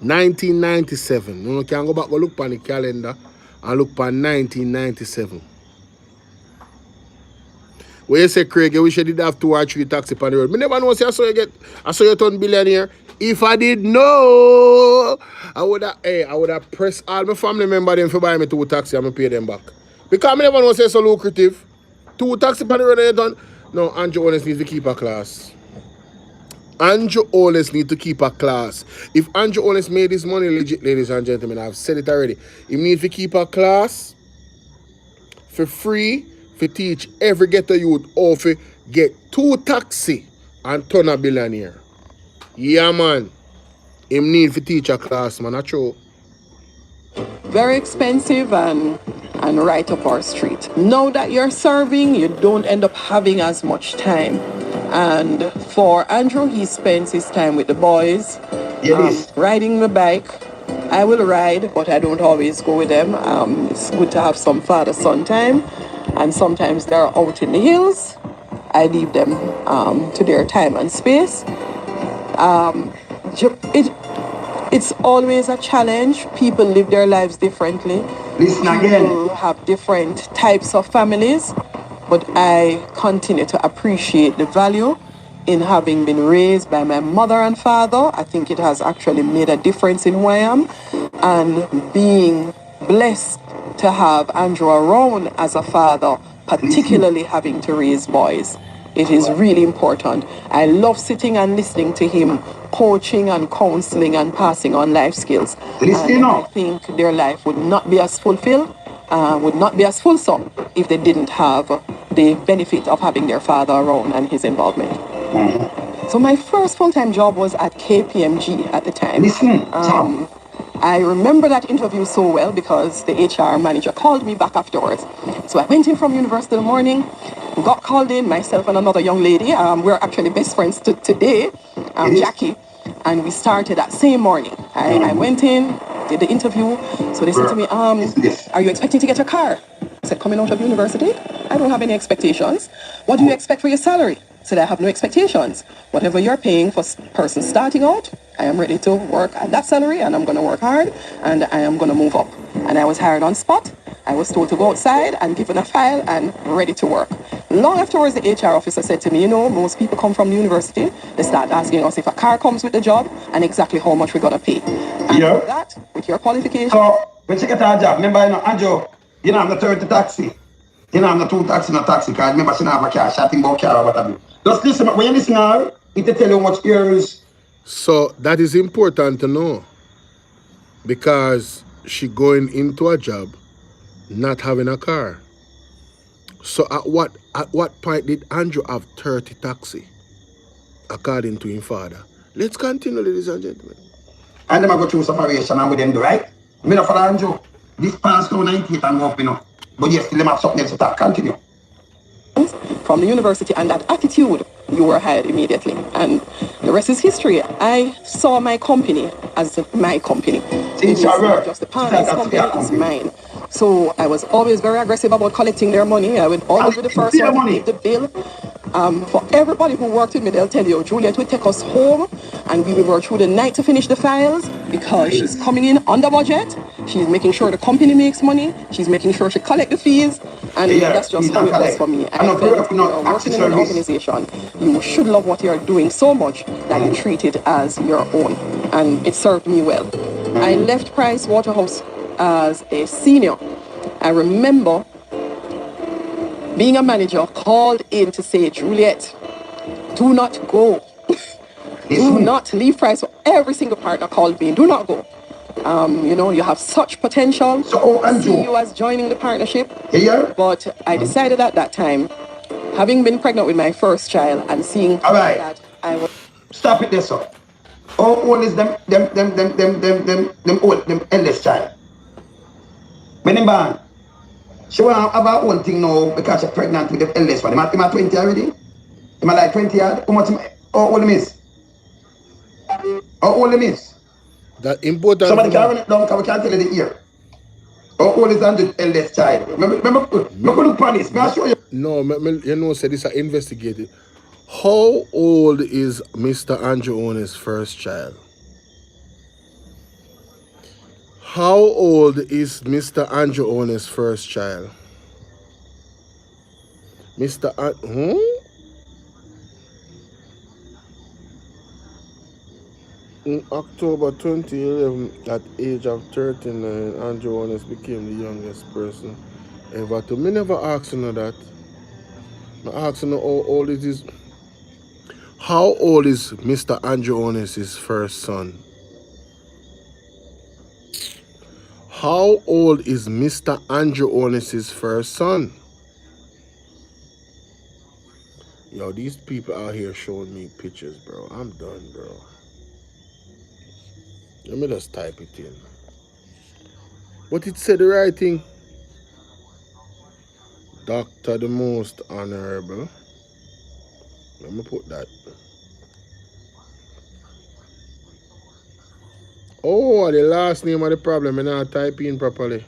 1997. You can go back and look on the calendar and look on 1997. When you say, Craig, you wish you did have 2 or 3 taxi on the road. I never know, say, I saw you turn billionaire. If I did know, I would have pressed all my family members them for buy me 2 taxi and I pay them back. Because I never know say so lucrative. 2 taxi on the road you done. No, Andrew always needs to keep a class. Andrew always needs to keep a class. If Andrew always made his money legit, ladies and gentlemen, I've said it already. He needs to keep a class for free to teach every ghetto youth how to get 2 taxi and turn a billionaire. Yeah, man. Him need to teach a class, man. That's true. Very expensive and right up our street. Now that you're serving, you don't end up having as much time. And for Andrew, he spends his time with the boys, riding the bike. I will ride, but I don't always go with them. It's good to have some father-son time. And sometimes they're out in the hills. I leave them to their time and space. It's always a challenge. People live their lives differently. Listen again. People have different types of families, but I continue to appreciate the value in having been raised by my mother and father. I think it has actually made a difference in who I am, and being blessed to have Andrew around as a father, particularly having to raise boys. It is really important. I love sitting and listening to him, coaching and counseling and passing on life skills. And I think their life would not be as fulfilled, would not be as fulsome if they didn't have the benefit of having their father around and his involvement. So my first full-time job was at KPMG at the time. I remember that interview so well because the HR manager called me back afterwards. So I went in from university in the morning, got called in, myself and another young lady. We're actually best friends today, Jackie. And we started that same morning. I went in, did the interview. So they said to me, are you expecting to get a car? I said, coming out of university, I don't have any expectations. What do you expect for your salary? I said, I have no expectations. Whatever you're paying for person starting out, I am ready to work at that salary, and I'm going to work hard, and I am going to move up. And I was hired on spot. I was told to go outside and given a file and ready to work. Long afterwards, the HR officer said to me, you know, most people come from the university, they start asking us if a car comes with the job and exactly how much we're going to pay. And with that, with your qualification... So, when you get a job, remember, you know, Andrew, you know, I'm not 30 taxi. You know, I'm not 2 taxi, not taxi car. Remember, she don't have a car, shouting about car or whatever. Just listen, when you listen now, it will tell you how much years. So that is important to know, because she going into a job not having a car. So at what point did Andrew have 30 taxi, according to his father? Let's continue, ladies and gentlemen. And them I go through separation and with them do right. Me not for Andrew. This past 98 and go up, you know. But yes, still them have something else to talk. Continue. From from the university, and that attitude, you were hired immediately. And the rest is history. I saw my company as my company. It's not just the partner's company, it's mine. So I was always very aggressive about collecting their money. I would always be the first one to pay the bill. For everybody who worked with me, they'll tell you, Juliet would take us home and we would work through the night to finish the files because she's coming in under budget. She's making sure the company makes money. She's making sure she collects the fees. And that's just how it was for me. I felt you're working in an organization, you should love what you're doing so much that you treat it as your own. And it served me well. I left Price Waterhouse as a senior. I remember being a manager called in to say, Juliet, do not go. Do not leave Price. Every single partner called me, do not go. You know, you have such potential. So, I see you as joining the partnership. Yeah. But I decided at that time, having been pregnant with my first child and seeing that I was... Stop it there, sir. How old is them eldest child? When they born, she want to have her own thing now because she's pregnant with the eldest one. Am I 20 already? Am I like 20 yard? How old is? How old is? That important. Somebody can run it down because we can't tell you the year. How old is the eldest child? Remember, look upon this. May I show you? No, you know, say this are investigated. How old is Mr. Andrew Owen's first child? How old is Mr. Andrew Owen's first child? In October 2011, at age of 39, Andrew Owen became the youngest person ever to. Me never asked you that. I asked you how old it is. How old is Mr. Andrew Owen's first son? How old is Mr. Andrew Owen's first son? Yo, these people out here showing me pictures, bro. I'm done, bro. Let me just type it in. But it said the right thing. Dr. the Most Honorable. Let me put that. Oh, the last name of the problem. I'm not typing properly.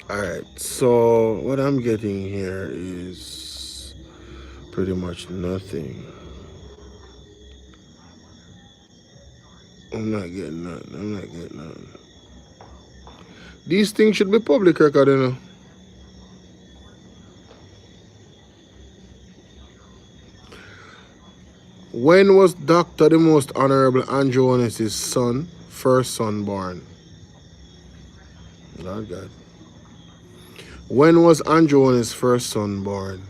Alright, so what I'm getting here is pretty much nothing. I'm not getting nothing. These things should be public record, you know. When was Dr. the Most Honorable Andrew Owen's first son born? God. When was Andrew Owen's first son born?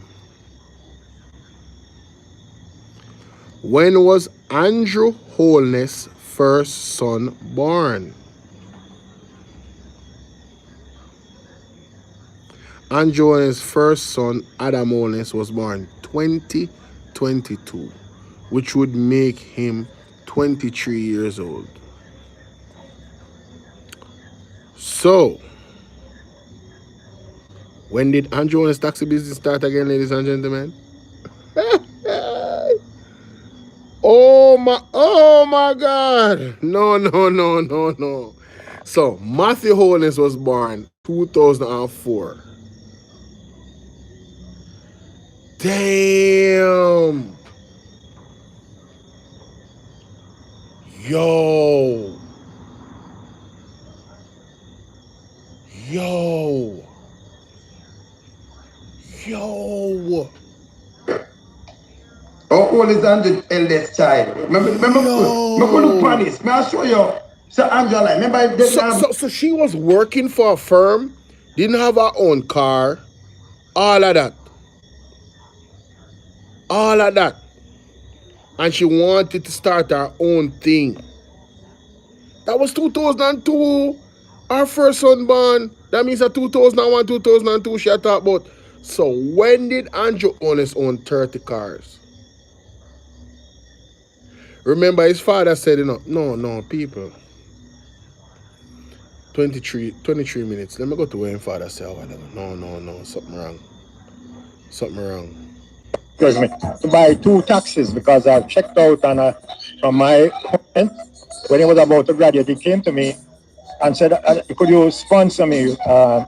When was Andrew Holness' first son born? Andrew Owen's first son, Adam Holness, was born 2022, which would make him 23 years old. So, when did Andrew Owen's taxi business start again, ladies and gentlemen? Oh my God. No. So, Matthew Holness was born 2004. Damn. Yo. How old is the eldest child? Remember, look upon this. May I show you? So Angela, remember this? So she was working for a firm, didn't have her own car, all of that. And she wanted to start her own thing. That was 2002. Our first son born. That means that 2001, 2002 she had talked about. So when did Andrew own 30 cars? Remember his father said, no, people. 23 minutes. Let me go to where his father said, no, something wrong. Something wrong. Excuse me, to buy 2 taxis because I've checked out and from my friend, when he was about to graduate, he came to me and said, could you sponsor me,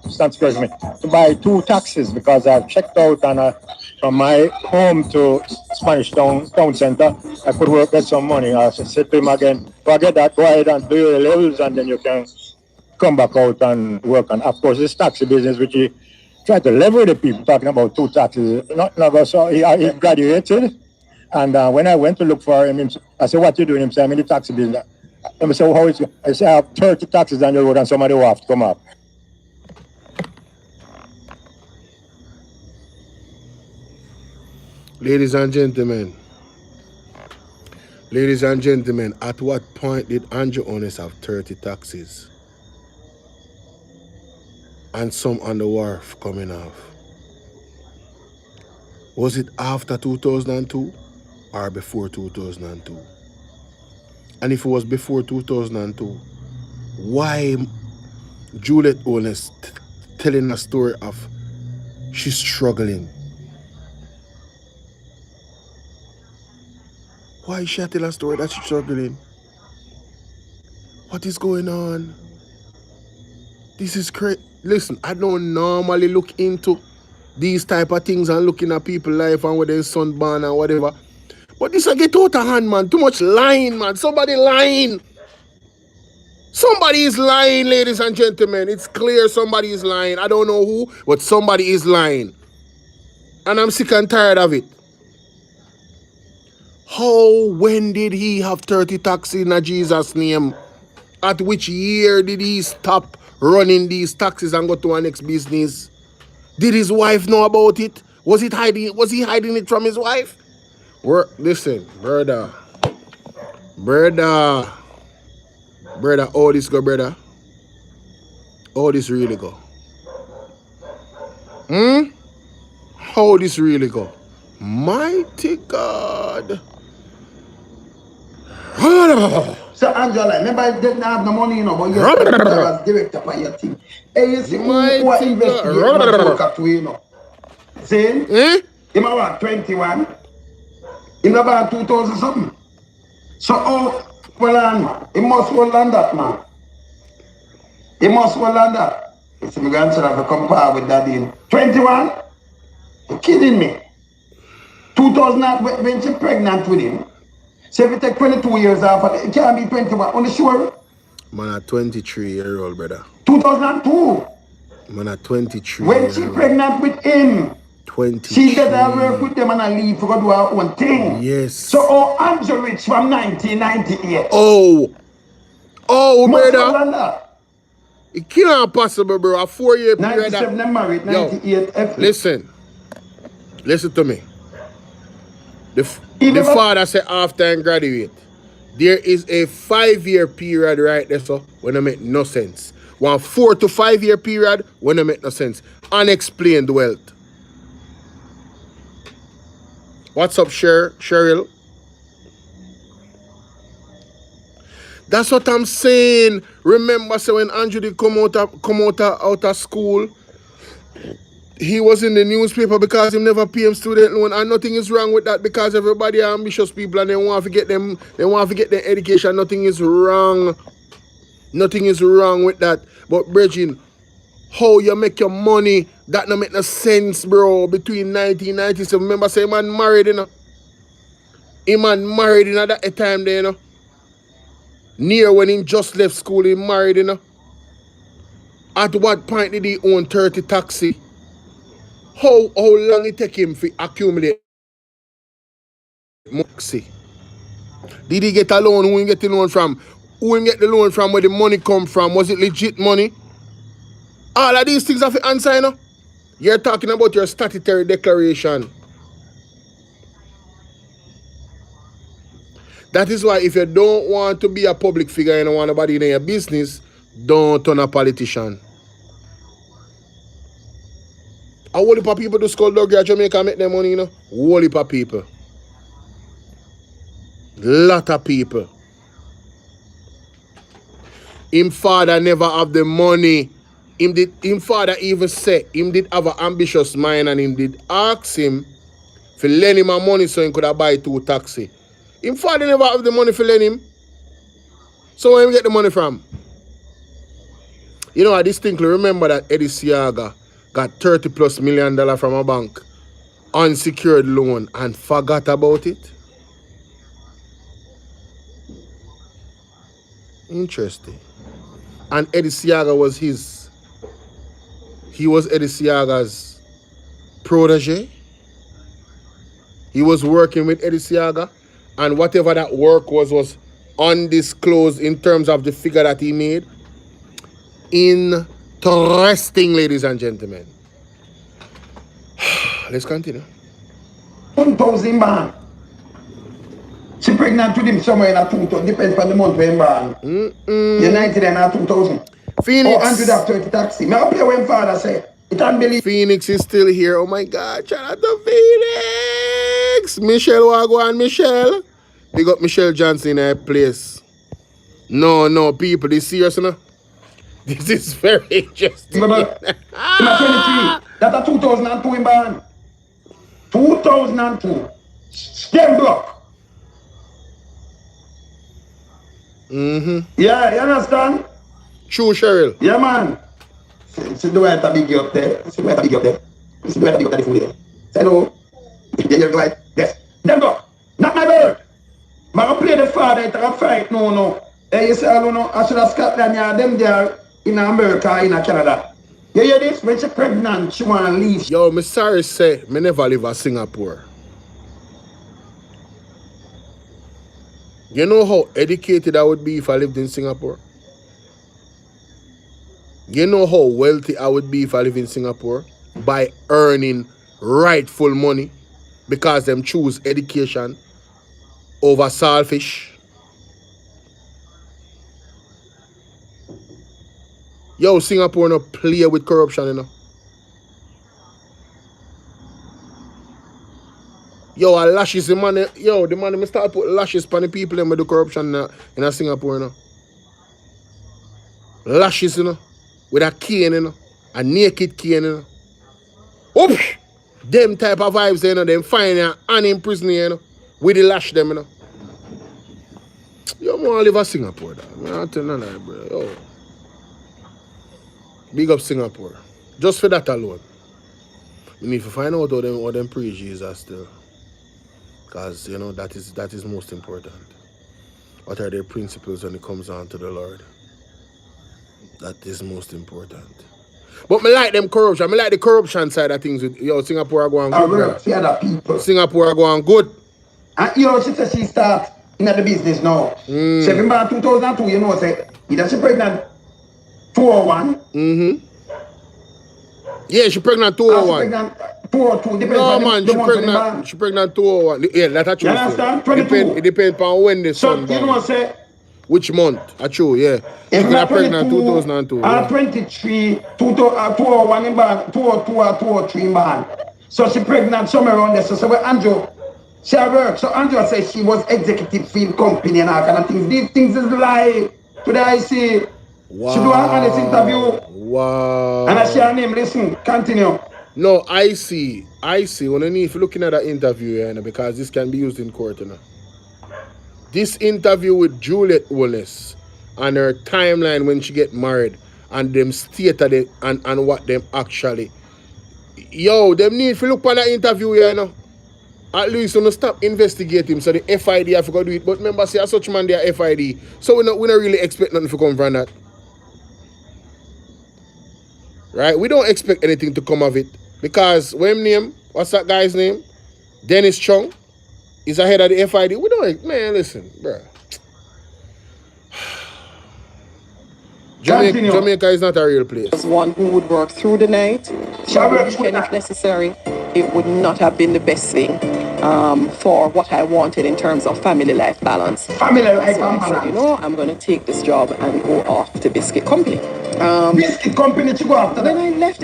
excuse me, to buy 2 taxis because I've checked out and from my home to Spanish Town Center, I could get some money. I said to him again, forget that, go ahead and do your levels and then you can come back out and work. And of course, this taxi business, which he tried to leverage the people, talking about 2 taxis. So he graduated. And when I went to look for him, I said, what you doing? He said, I'm in the taxi business. I said, how is it? I said, I have 30 taxis on the road and somebody will have to come up. Ladies and gentlemen, at what point did Andrew Honest have 30 taxis? And some on the wharf coming off? Was it after 2002 or before 2002? And if it was before 2002, why Juliet Honest telling a story of she's struggling? Why is she telling a story that she's struggling? What is going on? This is crazy. Listen, I don't normally look into these type of things and looking at people's life and where their son born and whatever. But this I get out of hand, man. Too much lying, man. Somebody lying. Somebody is lying, ladies and gentlemen. It's clear somebody is lying. I don't know who, but somebody is lying. And I'm sick and tired of it. When did he have 30 taxis in Jesus' name? At which year did he stop running these taxis and go to our next business? Did his wife know about it? Was he hiding it from his wife? Listen, brother, how this go, brother? How this really go? How this really go? Mighty God. So Angela, remember I didn't have no money, but you was director for your team. Hey, you see, who investigate my See? Him about 21. Him about 2000 something. So, he must well land that, man. He must well land that. It's my grandson have to compare with that in 21? You're kidding me. 2000 when she pregnant with him. So if you take 22 years off, it can't be 21. On the sure? Man, a 23-year-old, brother. 2002. Man, a 23. When she pregnant with him. 23. She doesn't work with them and I leave for go do her own thing. Yes. So Andrew Rich from 1998. Brother. It can't possible, bro. A 4-year period. 97 them married, 98. Listen to me. The father said after and graduate, there is a 5-year period right there, so when I make no sense. 4 to 5 year period when I make no sense. Unexplained wealth. What's up, Cheryl? That's what I'm saying. Remember, so when Andrew did come out of school, he was in the newspaper because he never pay him student loan, and nothing is wrong with that because everybody are ambitious people and they want to get their education. Nothing is wrong. Nothing is wrong with that. But Bridging, how you make your money, that no make no sense, bro. Between 1997, remember say man married, you know. He man married in that time there, you know. Near when he just left school, he married, you know. At what point did he own 30 taxi? How long it take him to accumulate taxi? Did he get a loan? Who he get the loan from? Who he get the loan from? Where the money come from? Was it legit money? All of these things have to answer, you know. You're talking about your statutory declaration. That is why if you don't want to be a public figure, you don't want nobody in your business, don't turn a politician. A whole heap of people do skullduggery at Jamaica make their money, you know. Whole heap of people. Lot of people. Him father never have the money him father even say him did have an ambitious mind and him did ask him to lend him money so he could have buy 2 taxi. Him father never have the money to lend him. So where him get the money from? You know, I distinctly remember that Eddie Siaga got $30+ million from a bank, unsecured loan, and forgot about it. Interesting. And Eddie Siaga was he was Eddie Siaga's protege. He was working with Eddie Siaga, and whatever that work was undisclosed in terms of the figure that he made. Interesting, ladies and gentlemen. Let's continue. 1,000 man. She pregnant with him somewhere in a 2,000. Depends on the month when born. You're 90 and a 2,000. Phoenix. 130 taxi. Me up here when father say. It can't believe. Phoenix is still here. Oh my God. Shout out to Phoenix. Michelle Wagwan. Michelle. Big up Michelle Johnson in her place. No, people. This serious, no? This is very interesting. Remember, 23. That's a 2002 in born. 2002. Stem block. Yeah, you understand? True, Cheryl. Yeah, man. See the way I big you up there. See the way I big you up there. See the way I big you up there. Say hello. Then you're like, yes. Them go. Not my bird. I'm going to play the father. It's a fight. No. You say, I don't know. I should have Scotland. Yeah, them there in America, in Canada. You hear this? When she's pregnant, she want to leave. Yo, me sorry say, me never live in Singapore. You know how educated I would be if I lived in Singapore? You know how wealthy I would be if I lived in Singapore? By earning rightful money because them choose education over selfish. Yo, Singapore no play with corruption, you know. Yo, a lashes the money. Yo, the money me start put lashes on the people and do corruption in Singapore, you know. Lashes, you know. With a cane, you know. A naked cane, you know. Oops! Them type of vibes, you know. Them fine and in prison, you know. With the lash them, you know. Yo, I live in Singapore, dog. I tell you that, bro. Yo. Big up Singapore. Just for that alone. We need to find out how them pre-Jesus still. Because, you know, that is most important. What are their principles when it comes down to the Lord? That is most important. But me like them corruption. Me like the corruption side of things. With, yo, Singapore are going good. Bro. See other people. Singapore are going good. And you know, she said she start in the business now. She remember 2002, you know, say, either she pregnant 201. Yeah, she pregnant 201. She pregnant 202. Depends no, on man, she pregnant 201. Yeah, that's true. You understand? 22. It depends on when the son you know, say, which month? True, yeah. She got pregnant 2002. 23, 201 in band, 202 or 203 in band. So she pregnant somewhere around there. So Andrew, she worked. So Andrew says she was executive field company and all kind of things. These things is lie. Today I see. Wow. She do an honest interview. Wow. And I share her name. Listen, continue. No, I see. When I need for looking at that interview, you know, because this can be used in court, you know. This interview with Juliet Wallace and her timeline when she get married and them state of it and what them actually. Yo, them need to look at that interview, you know. At least when stop investigating so the FID have to go do it. But remember, see, such man they are FID. So we don't really expect nothing to come from that. Right? We don't expect anything to come of it. Because when name, what's that guy's name? Dennis Chung is ahead of the FID. We don't, man, listen, bro. Jamaica is not a real place. As one who would work through the night, if necessary, it would not have been the best thing for what I wanted in terms of family life balance. Family life balance. So I said, you know, I'm going to take this job and go off to Biscuit Company. Biscuit Company to go after that. Then I left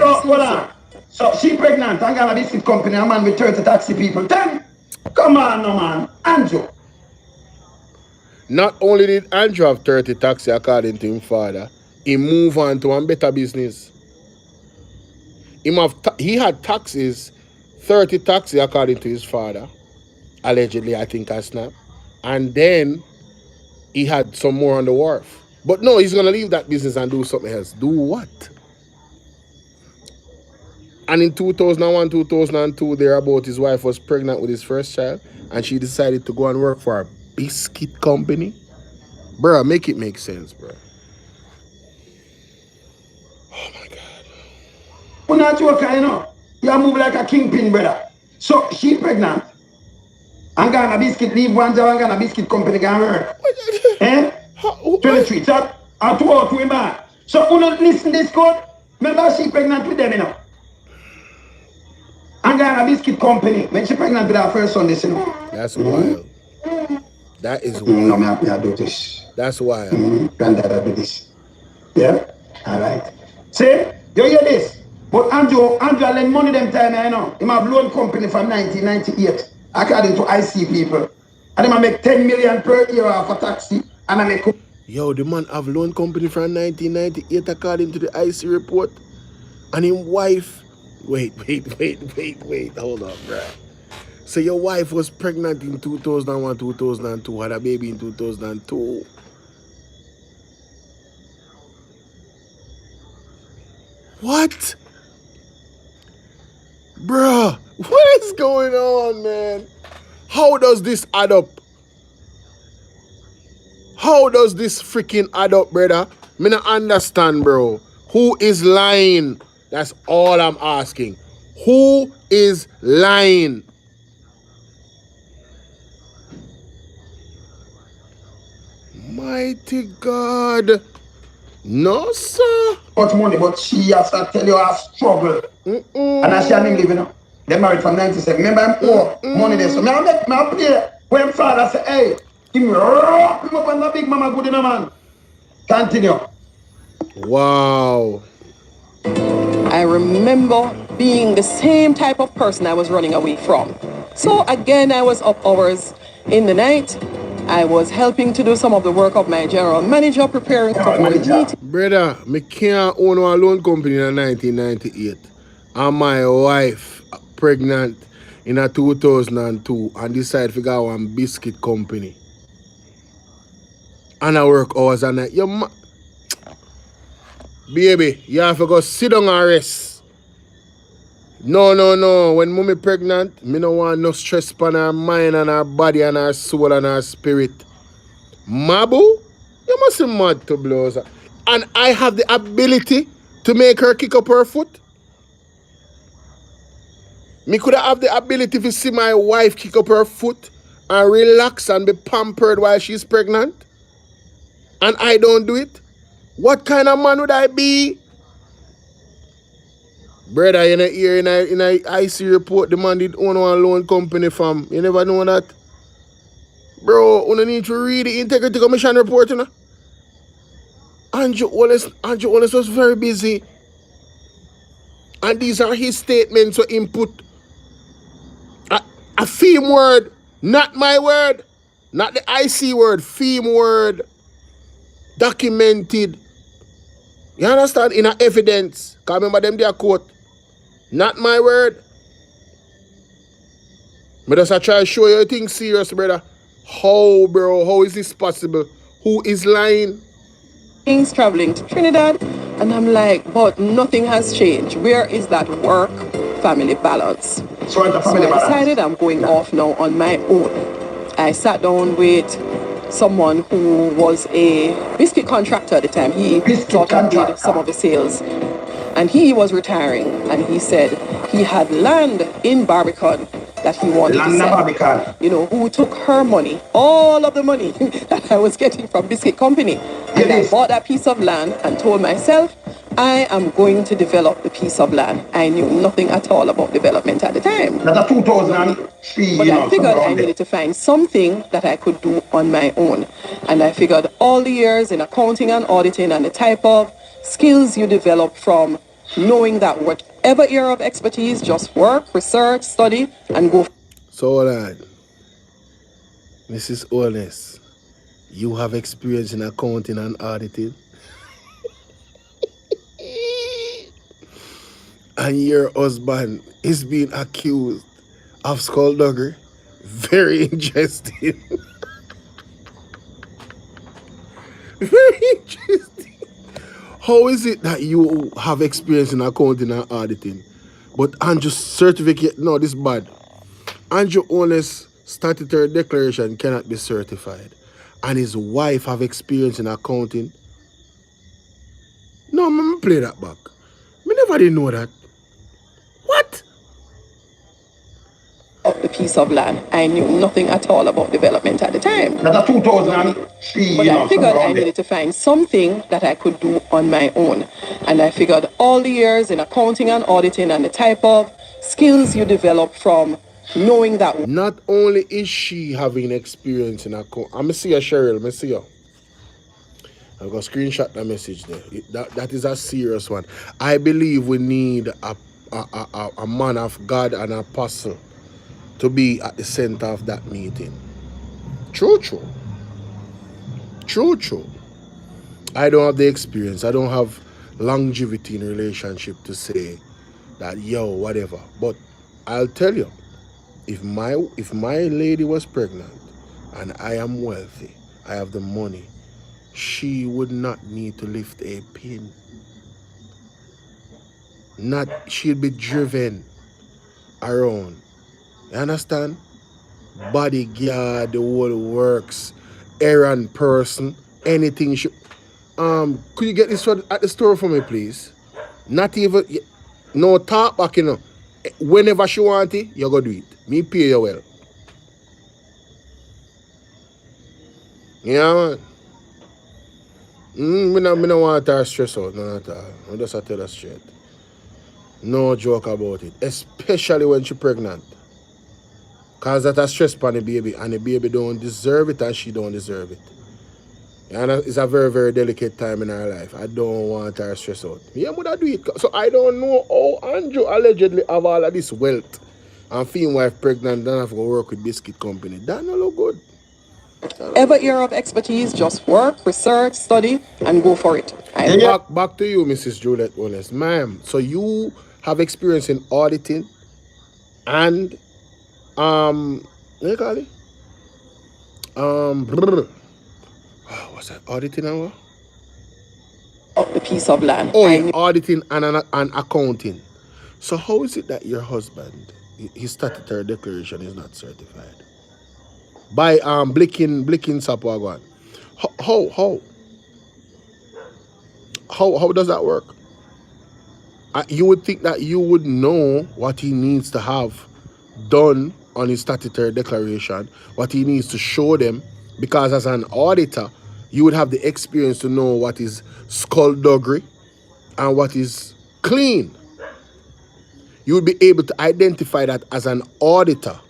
So she pregnant and got a biscuit company, a man with 30 taxi people. Then, come on, no man. Andrew. Not only did Andrew have 30 taxi according to his father, he moved on to a better business. he had taxes, 30 taxes according to his father, allegedly, I think I snapped. And then he had some more on the wharf. But no, he's gonna leave that business and do something else. Do what? And in 2001, 2002, thereabout, his wife was pregnant with his first child, and she decided to go and work for a biscuit company. Bruh, make it make sense, bruh. Oh my God. You're not joking, you know. You move like a kingpin, brother. So she pregnant. And gonna biscuit leave one job and gonna biscuit company gonna work. Eh? 23. So I 2 out 2 back. So who not listen this good? Remember she pregnant with them, you know. And gonna biscuit company. When she pregnant with her first son, this, you know. That's wild. That is No, wild. I do this. That's wild. Granddad, I do this. Yeah? Alright. See? You hear this? But Andrew lend money them time, you know. He have loan company from 1998, according to IC people. And they make 10 million per year for taxi. And I make... Yo, the man have loan company from 1998 according to the IC report. And his wife... Wait. Hold on, bruh. So your wife was pregnant in 2001, 2002, had a baby in 2002. What? Bruh, what is going on, man? How does this add up? How does this freaking add up, brother? Me not understand, bro. Who is lying? That's all I'm asking. Who is lying? Mighty God. No, sir. Much money, but she has to tell you I struggle. And I see him living up. They married from 97. Remember I'm poor. Money there. So I make my play. When father say, hey, give me rock him up on the big mama good in a man. Continue. Wow. I remember being the same type of person I was running away from. So again, I was up hours in the night. I was helping to do some of the work of my general manager, preparing for the meeting. Brother, me can't own a loan company in 1998. And my wife pregnant in a 2002 and decide to go one biscuit company. And I work hours and night. Baby, you have to go sit down and rest. No. When mommy pregnant, me no want no stress on her mind and her body and her soul and her spirit. Mabu, you must be mad to blows. And I have the ability to make her kick up her foot. Me could have the ability to see my wife kick up her foot and relax and be pampered while she's pregnant. And I don't do it. What kind of man would I be? Brother, in a IC report, the man did own one loan company from. You never know that? Bro, you need to read the Integrity Commission report, you know? Andrew Wallace was very busy. And these are his statements or input. A theme word, not my word. Not the IC word, theme word. Documented. You understand? In a evidence. Because remember them their quote. Not my word. But just I try to show you things serious, brother. How, bro? How is this possible? Who is lying? Things traveling to Trinidad, and I'm like, but nothing has changed. Where is that work-family balance? So I decided I'm going off now on my own. I sat down with someone who was a biscuit contractor at the time. He thought he did some of the sales. And he was retiring, and he said he had land in Barbican that he wanted to sell. You know, who took her money, all of the money that I was getting from Biscuit Company. And I bought that piece of land and told myself, I am going to develop the piece of land. I knew nothing at all about development at the time. That's 2003. But I figured I needed to find something that I could do on my own. And I figured all the years in accounting and auditing and the type of skills you develop from knowing that whatever area of expertise, just work, research, study, and go. So hold on. Mrs. Oles, you have experience in accounting and auditing? and your husband is being accused of skullduggery. Very interesting. Very interesting. How is it that you have experience in accounting and auditing, but Andrew's certificate, no, this is bad. Andrew Honest statutory declaration cannot be certified, and his wife have experience in accounting? No, I'm play that back. Me never did know that. What? Of the piece of land. I knew nothing at all about development at the time. That's 2003, But you I know, figured somewhere I around there. needed to find something that I could do on my own. And I figured all the years in accounting and auditing and the type of skills you develop from knowing that. Not only is she having experience in account, I'm gonna see her, Cheryl. I'm gonna see her. I'm gonna screenshot that message there. That is a serious one. I believe we need a man of God, an apostle, to be at the center of that meeting. True. I don't have the experience. I don't have longevity in relationship to say that, yo, whatever. But I'll tell you, if my lady was pregnant and I am wealthy, I have the money, she would not need to lift a pin. She'd be driven around. You understand? Bodyguard, the whole works, errand person, anything. Could you get this one at the store for me, please? Not even, no talk back, you know. Whenever she want it, you go do it. Me pay you well. Yeah, man. Me no want her stress out, none at all. I just tell her straight. No joke about it. Especially when she pregnant. Cause that's a stress upon the baby, and the baby don't deserve it and she don't deserve it. And it's a very, very delicate time in her life. I don't want her stress out. Yeah, would I do it? So I don't know how Andrew allegedly have all of this wealth and female wife pregnant, don't have to go work with biscuit company. That don't look good. Whatever area of expertise, just work, research, study, and go for it. Back to you, Mrs. Juliet Wallace. Ma'am, so you have experience in auditing and what do you call it? What's that? Auditing and what? Of the piece of land. Oh, yeah, auditing and accounting. So how is it that your husband, his statutory declaration is not certified? By Blicking Sapwagwan. How does that work? You would think that you would know what he needs to have done on his statutory declaration, what he needs to show them, because as an auditor, you would have the experience to know what is skullduggery and what is clean. You would be able to identify that as an auditor.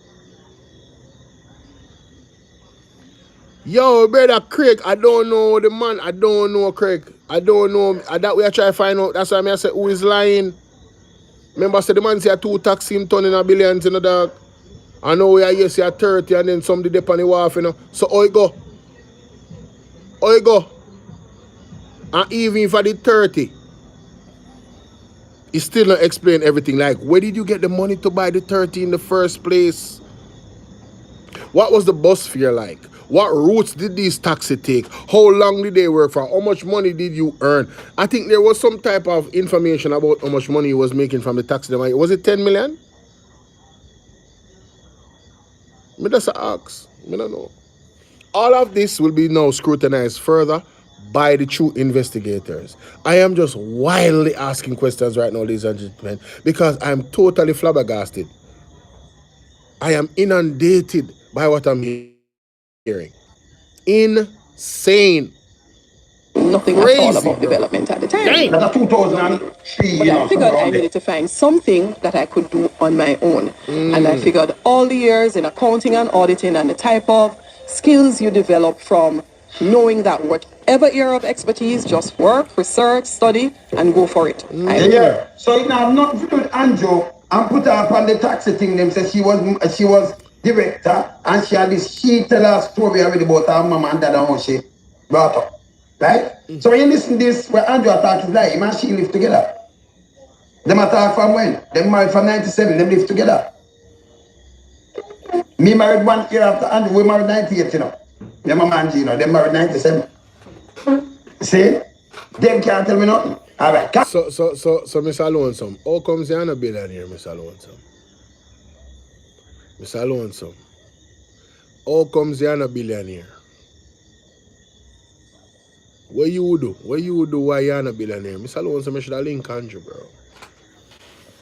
Yo, brother Craig, I don't know the man. I don't know Craig. I don't know. That we are trying to find out. That's why I say who is lying. Remember, say the man say 2 taxi him turning a billions in the dog. I know we are here say 30 and then somebody dip on the wharf, you know. So how it go? And even if I did 30, it still not explain everything. Like, where did you get the money to buy the 30 in the first place? What was the bus fare like? What routes did these taxis take? How long did they work for? How much money did you earn? I think there was some type of information about how much money he was making from the taxi. Was it 10 million? Me just ask. I don't know. All of this will be now scrutinized further by the true investigators. I am just wildly asking questions right now, ladies and gentlemen, because I'm totally flabbergasted. I am inundated by what I'm hearing. Insane. Nothing at all about development at the time. That's 2003, But I figured I needed to find something that I could do on my own. And I figured all the years in accounting and auditing and the type of skills you develop from knowing that whatever area of expertise, just work, research, study, and go for it. So it now not with Andrew and put her up on the taxi thing. Them said she was director and she tell her story already about her mama and dad and how she brought up. Right? So when you listen to this, where Andrew talks is like him and she live together. Them attack from when? Them married from 97, them live together. Me married 1 year after Andrew, we married 98, you know. Them a man, you know, them married 97. See? Them can't tell me nothing. All right. So, Mr. Lonesome, how comes you're not a billionaire, Mr. Lonesome? Mr. Lonesome, how comes you're not a billionaire? What you do? What you do why you're not a billionaire? Mr. Lonesome, you should have linked Andrew, bro.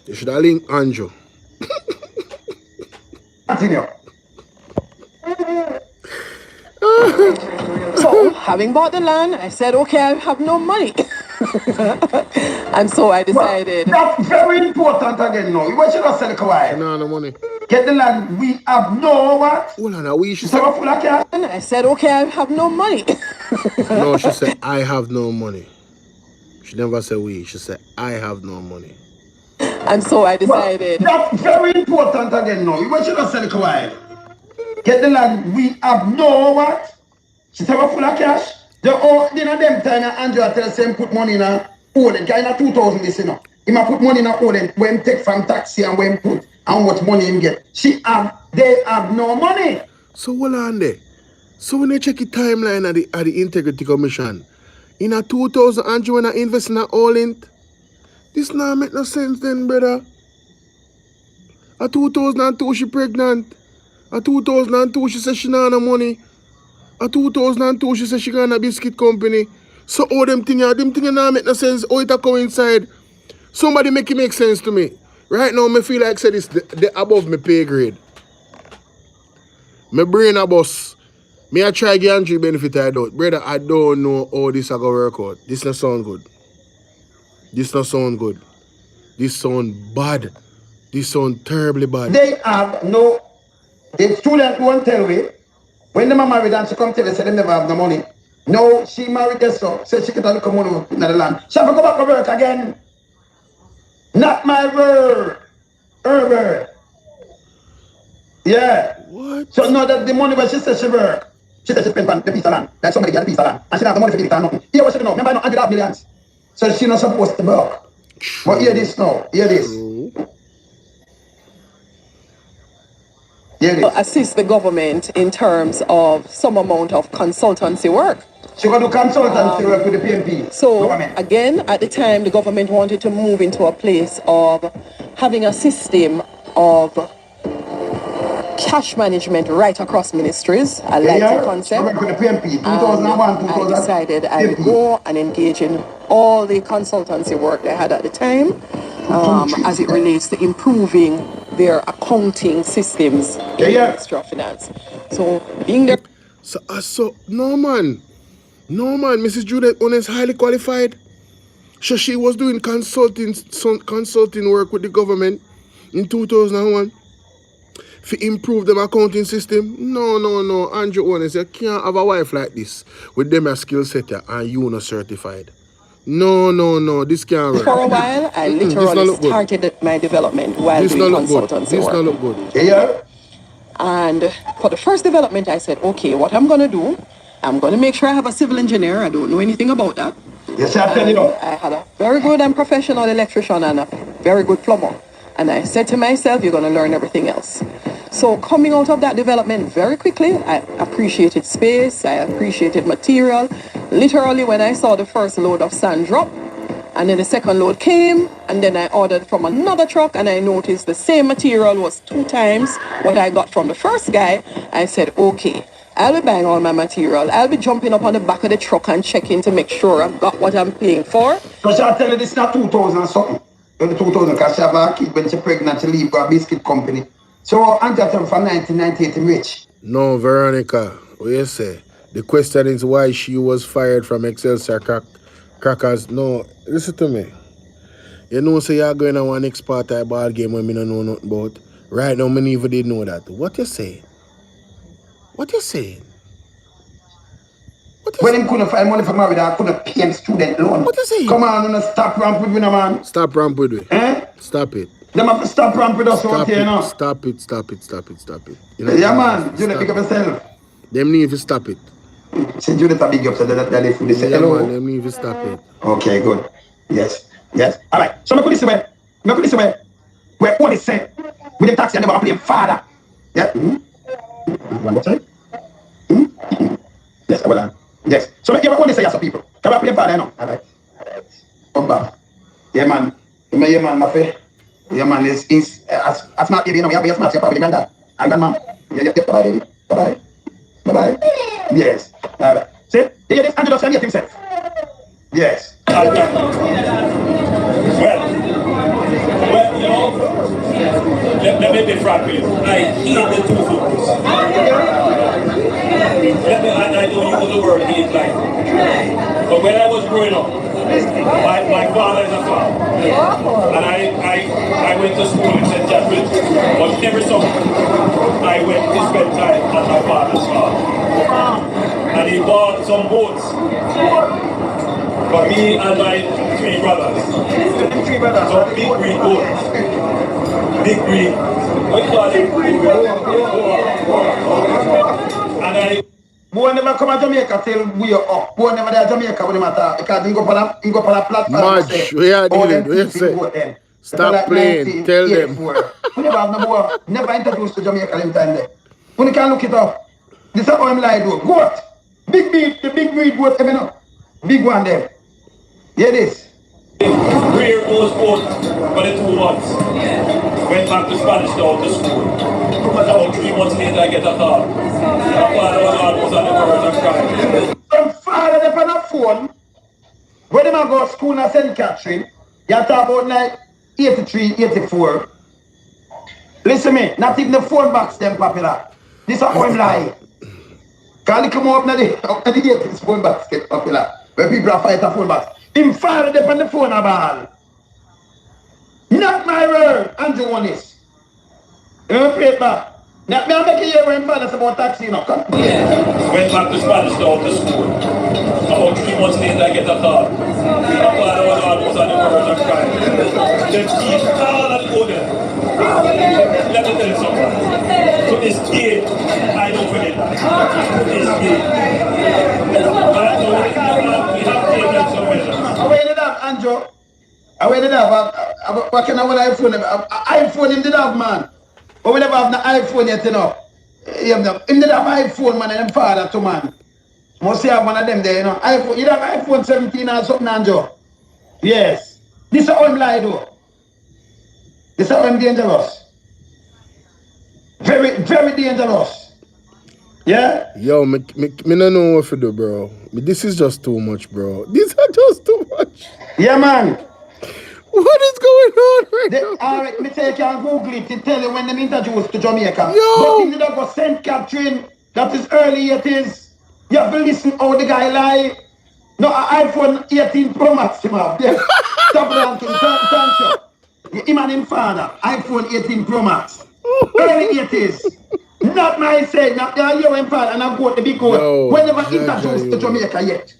You should have linked Andrew. Continue. So, having bought the land, I said, okay, I have no money. And so I decided. Well, that's very important again now. You should not sell the car. No money. Get the land. We have no what? Hold on, we should say. I said, okay, I have no money. No, she said, I have no money. She never said we. She said, I have no money. And so I decided. Well, that's very important again now. You should not sell the car. Get the land. We have no what? She said, we're full of cash. The them time, Andrew tell us him put money in a Oden. Kind of 2,000 this, you know. He might put money in a Oden when take from taxi and when put how much money him get. They have no money. So hold on there. So when they check the timeline at the Integrity Commission, in a 2000 Andrew when I invest in a all in, this now make no sense then, brother. A 2002 she pregnant. A 2002 she said she not no money. A 2002 she said she got a biscuit company. So all them things now make no sense. How it a coincide? Somebody make it make sense to me. Right now, me feel like said it's the above my pay grade. My brain a bus. Me I try get Andrew benefit I don't. Brother, I don't know how this a go work out. This not sound good. This not sound good. This sound bad. This sound terribly bad. They have no. The student won't tell me. When the mama married and she come tell me, say they never have no money. No, she married this so said she get a little money in the land. She have to go back to work again. Not my word. Her word. Yeah. What? So now that the money where she said she work, she said she spent on the piece of land. Like somebody get the piece of land. And she don't have the money for it or nothing. Here what she know. Remember I know 100 millions. So she not supposed to work. True. But hear this now. Hear this. True. Assist the government in terms of some amount of consultancy work. She going to do consultancy work with the PNP. So, government. again, at the time, the government wanted to move into a place of having a system of cash management right across ministries. I like the concept. With the PNP, 2001, 2000. I decided I would go and engage in all the consultancy work they had at the time as it relates to improving their accounting systems in the Ministry of Finance. So, being there... So, no man, Mrs. Judith One is highly qualified. So she was doing consulting work with the government in 2001 to improve the accounting system. No, Andrew One, you can't have a wife like this with them a skill setter and you not certified. No, this can't work. For a while, I literally started my development while doing consultancy work. This not look good. Yeah. And for the first development, I said, okay, what I'm going to do, I'm going to make sure I have a civil engineer. I don't know anything about that. Yes, I tell you. I had a very good and professional electrician and a very good plumber. And I said to myself, you're going to learn everything else. So coming out of that development very quickly, I appreciated space, I appreciated material. Literally, when I saw the first load of sand drop, and then the second load came, and then I ordered from another truck, and I noticed the same material was 2 times what I got from the first guy. I said, okay, I'll be buying all my material. I'll be jumping up on the back of the truck and checking to make sure I've got what I'm paying for. So I'll tell you this is not 2000 something. 2000, because she have a kid when she's pregnant, she leave a biscuit company. So Andrew from 1998 rich. No, Veronica, what you say? The question is why she was fired from Excelsior Crackers. No, listen to me. You know, say you're going to one next part of the ball game when me don't know nothing about. Right now, me never did know that. What you say? What you saying? When him couldn't find money for marriage, I couldn't pay him student loan. What you saying? Come on, stop ramp with me, man. Stop ramp with me. Eh? Stop it. Them have to stop ramp with us out here now. Stop it. You know, yeah, man. You pick up yourself. Them need to stop it. Say you let a big up so that they say hello. Man, them need to stop it. Okay, good. Yes. All right. So I put this away. No, listen, where all is said, with the taxi, I never play father. Yeah. One more time. Yes, I will. Yes. So, you have only say, some people. Can I play father, no? All right. Come back. Yeah, man. Yeah, man, my friend. Yeah, man, is as smart, you know, we have a smart, you're probably granddad. I got man. Yeah, bye-bye, baby. Bye-bye. Bye-bye. Yes. All right. See, you this Angelo Sam himself. Yes. Well, you know, let me be frank with you. I hate the two footballs. I don't use the word hate like. But when I was growing up, my father is a farmer. And I went to school in St. Catherine, but every summer I went to spend time at my father's farm. And he bought some boats for me and my three brothers. Some big green boats. Big green. What do you call it? And I... Boy never come to Jamaica till we are up. Boy never there Jamaica when they matter. Because he go for a platform. March, we are dealing. We say, stop playing. Tell them. We never have no boy. Never introduced to Jamaica in time there. When you can look it up. This is how I'm like, do. Goat. Big beat, the big breed goat, you know. Big one there. Hear this. Rear those boats for the 2 months. Went back to Spanish Town to school. About 3 months later, I get a call. My father was almost on the verge of crying. Some father they on a phone. When they go to school in St. Catherine, you talk about like 83, 84. Listen me, not even the phone box them popular. This is how I'm lying. Can you come up now the 80s phone box get popular? Where people are fighting a phone box. Him father they on the phone about. Not my word, Andrew won this. You know, play it back. Now, I'm making you when father about taxi, you know. Come. Went back to Spanish Town to school. About 3 months later, I get a call. My father was almost on the verge of crying. Them keep all and go there. Let me tell you something. To this day, I don't forget that. To this day. We have taken some measures. I waited up, Andrew. I waited up. What can I want iPhone? iPhone him did have, man. But we never have the iPhone yet, you know. Him did have iPhone, man, and them father too, man. Must have one of them there, you know. iPhone, you have iPhone 17 or something, Andrew. Yes. This is how I'm lie, though. This is how I'm dangerous. Very, very dangerous. Yeah? Yo, me don't know what to do, bro. This is just too much, bro. These are just too much. Yeah, man. What is going on right now? All right, me say you can Google it to tell you when them introduced to Jamaica. Yo! But if you don't go St. Catherine, that is early 80s. You have to listen how the guy lie. No, iPhone 18 Pro Max, him have. Yes. Stop down to thank you. Him and him father, iPhone 18 Pro Max. Early 80s. Not my say, not your him father, and I go the big one. Whenever introduced to Jamaica yet.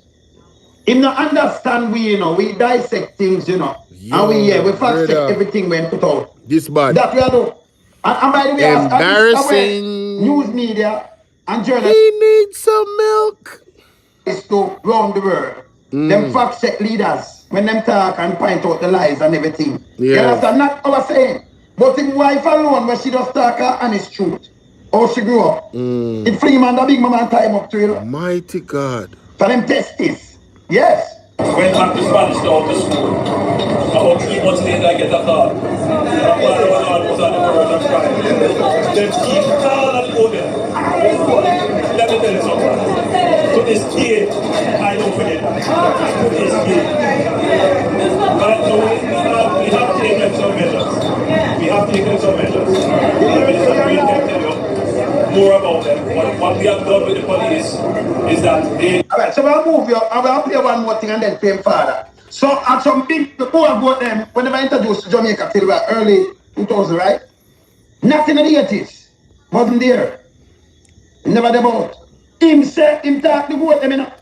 Him not understand we, you know, we dissect things, you know. Yo, and we fact check everything when put out. This bad. That we are doing. And by the way, embarrassing. News media and journalists. He needs some milk. Is to round the world. Them fact check leaders when them talk and point out the lies and everything. Yeah. You understand? Not our saying. But his wife alone, where she just talk her honest truth. How she grew up. It free man, the big mama time up to you. Mighty God. For them test this. Yes. Went back to Spanish Town to school. About 3 months later, I get a call. My father was almost on the verge of crying. Them keep all and go there. Let me tell you something. To this day, I don't forget that. To this day. But no, we have taken some measures. We have taken some measures. The Minister can tell you more about them. But what we have done with the police is that they... Alright, so I'll move you. I'll play one more thing and then play father. So at some big, the poor about them, whenever I introduced to Jamaica till early 2000, right? Nothing in the 80s. Wasn't there. Never about. Him said, him talk the boat them, you know.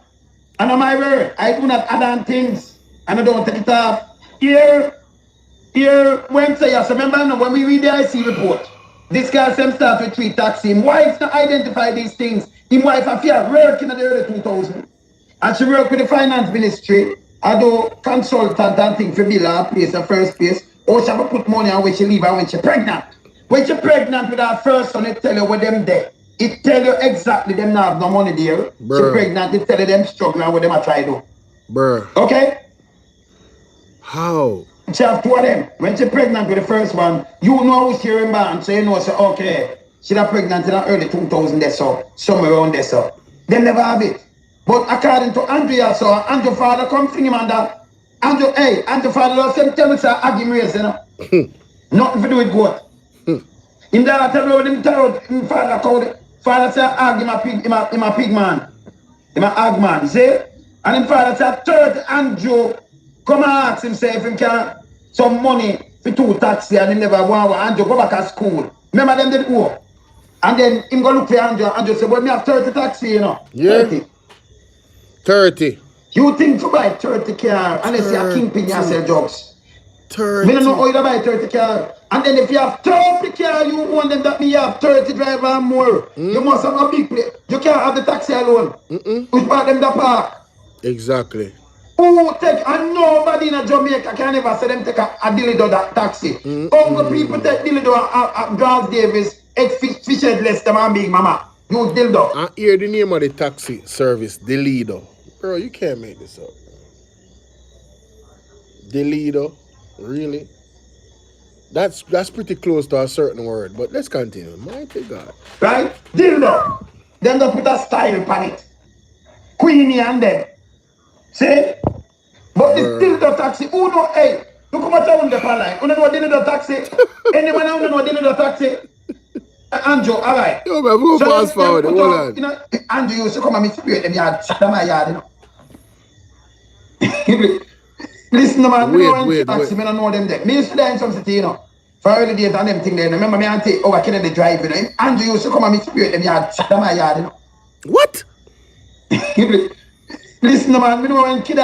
And on my word, I do not add on things. And I don't take it off. Here, when say yes, remember when we read the IC report, this guy same start with 3 taxi. Him wife not identify these things. Him wife affair working in the early 2000s. And she work with the finance ministry. I do consultant and thing for Villa place, the first place. Or she have to put money on when she leave and when she pregnant. When she pregnant with her first son, it tell you where them there. It tell you exactly them not have no money there. Bruh. She pregnant, it tell you them struggling with them I try to do. Bruh. Okay? How? She have two of them. When she pregnant with the first one, you know who she remember, so you know, so okay. She got pregnant in the early 2000 there, so somewhere around there, so. They never have it. But according to Andrea, so Andrew father come fling him and that. Andrew, hey, Andrew father does them tell me, sir, I give him raise, you know. Nothing to do with goat. Him that tell me what him tell out, him father called father say, ag him a pig, him a pig man. Him a ag man, see? And him father say, third Andrew, come and ask him, say, if him can some money for 2 taxi and him never want Andrew go back to school. Remember them did go. And then him go look for Andrew say, well, me have 30 taxi, you know. Yeah. 30. You think to buy 30 car unless you're kingpin you sell drugs. 30. Me don't know how you buy 30 car. And then if you have 30 car, you want them that me have 30 driver and more. You must have a big place. You can't have the taxi alone. Which part them the park? Exactly. Who take, and nobody in Jamaica can ever say them take a Dilido that taxi. Only people take Dilido at Charles Davis, fish headless, them and Big Mama. Use Dildo. I hear the name of the taxi service, Dilido. Bro, you can't make this up. Dilido? Really? That's pretty close to a certain word, but let's continue. Mighty God. Right? Dildo. Then they put a style on it. Queenie and them. See? But this Dildo taxi, who know, hey, look how much I want the line. Who know Dildo taxi? Anyone who know Dildo taxi? Andrew, all right. Yo, man, go fast forward. Hold on. You know, Andrew used to come and meet me in the yard. Sit down my yard, you know. Listen, man, wait. Taxi, I don't know them there. Me used to die in some city, you know. For early days and them thing there. Remember me and take over Kennedy Drive, you know. Andrew used to come and meet me in the yard. Sit down my yard, you know. What? Listen, man, me know when kid,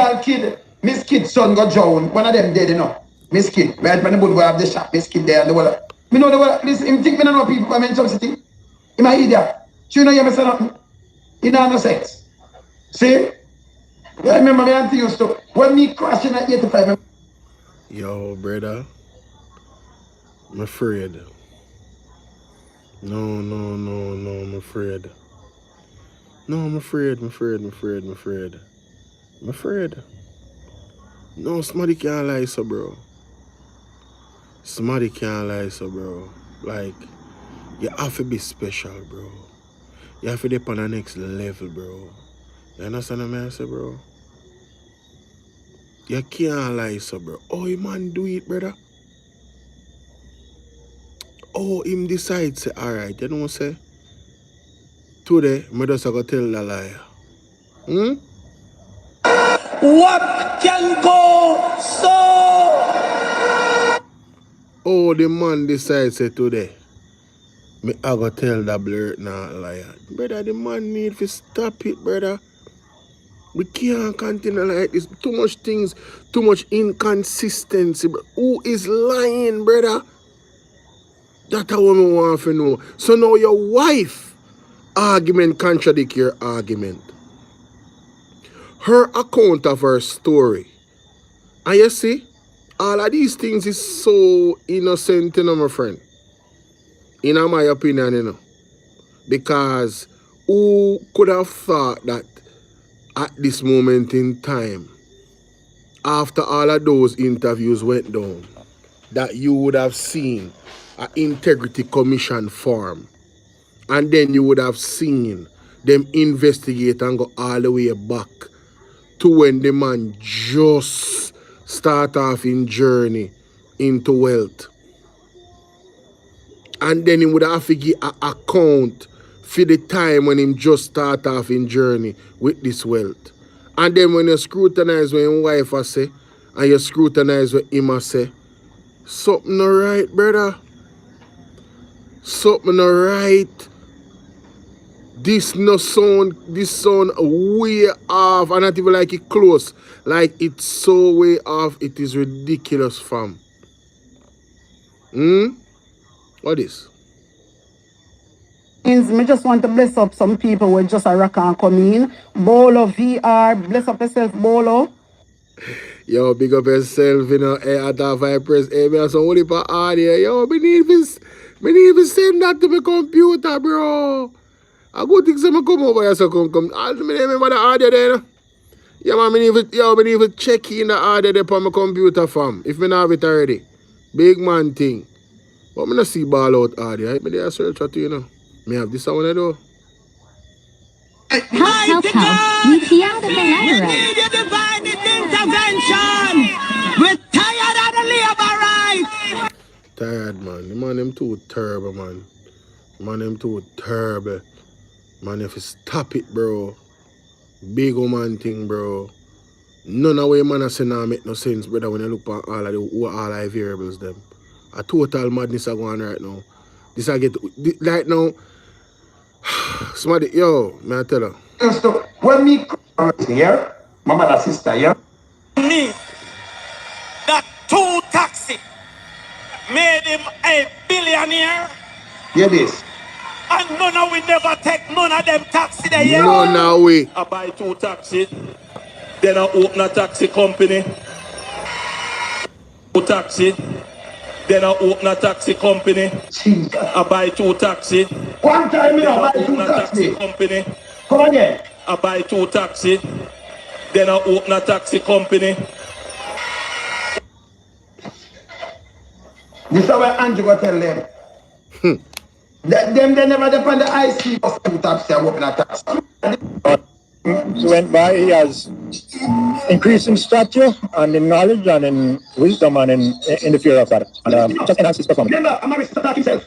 Miss Kid's son got drowned. One of them dead, you know. Miss Kid, right when the boat go have the shop, Miss Kid there and the water. Me know the water. Listen, him think me don't know people come in some city. Him a idiot. You know you say nothing. He don't no sex. See? I remember me auntie used to, when me crashing at 85. Yo, brother. I'm afraid. No, I'm afraid. No, I'm afraid. No, somebody can't lie, so bro. Somebody can't lie, so bro. Like, you have to be special, bro. You have to be on the next level, bro. You understand what I say, bro? You can't lie, so bro. Oh, you man do it, brother. Oh, him decide, say, alright, you know what say? Today, I just go tell the liar. What can go so? Oh, the man decide, say, today, I go tell the blur now liar. Brother, the man need to stop it, brother. We can't continue like this. Too much things, too much inconsistency. Bro. Who is lying, brother? That's what we want to know. So now your wife argument contradict your argument. Her account of her story. And you see, all of these things is so innocent, you know, my friend. In my opinion, you know. Because who could have thought that at this moment in time, after all of those interviews went down, that you would have seen an integrity commission form, and then you would have seen them investigate and go all the way back to when the man just start off in journey into wealth. And then he would have to give an account for the time when him just start off in journey with this wealth. And then when you scrutinize what your wife a say, and you scrutinize what him a say, something not right, brother. Something not right. This sound way off, and not even like it close. Like it's so way off, it is ridiculous, fam. What is? Me just want to bless up some people with just a rock and come in. Bolo VR, bless up yourself, Bolo. Yo, big up yourself, you know. Hey, at half I press A, me have some holy for audio. Yo, me need to send that to my computer, bro. I go think some come over here, so come. I remember the audio there. Yeah, man, me need to check in the audio there on my computer, fam. If me not have it already. Big man thing. But me not see ball out audio. Right? Me there search at you know. Me have this one I do. Help. We see out of the letter. Need your divine intervention. We're tired of the labor rights. Tired, man. The man them too terrible, man. Man them too terrible. Man, if you stop it, bro. Big old man thing, bro. None of way man I say now make no sense, brother, when you look at all the variables them. A total madness are going on right now. This I get right now. Somebody, yo, may I tell her? When me here, my mother sister here. Me, that 2 taxi made him a billionaire. Hear this. And none of we never take none of them taxi there. None of we. I buy 2 taxi. Then I open a taxi company. 2 taxi. Then I open a taxi company. Jesus. I buy 2 taxi. One time me I buy Open 2 a taxi. company. Come again. I buy 2 taxi. Then I open a taxi company. This is what Andrew will tell them. Them they never depend the IC bus 2 taxi and open a taxi. He went by, he has increased in stature and in knowledge and in wisdom and in the fear of God. And just enhance his performance. Remember, I'm married to himself.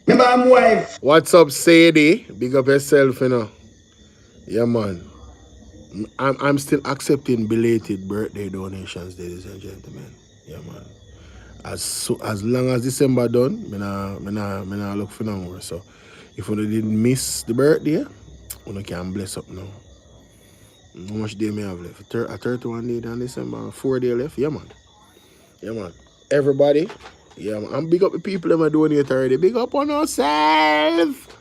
Remember, I'm wife. What's up, Sadie? Big up yourself, you know. Yeah, man. I'm still accepting belated birthday donations, ladies and gentlemen. Yeah, man. As long as December done, me nah look for no more. So if you didn't miss the birthday, you can bless up now. How much day may I have left? 31 days in December, 4 days left. Yeah, man. Yeah, man. Everybody, yeah, man. And big up the people that are donate already. Big up on yourself.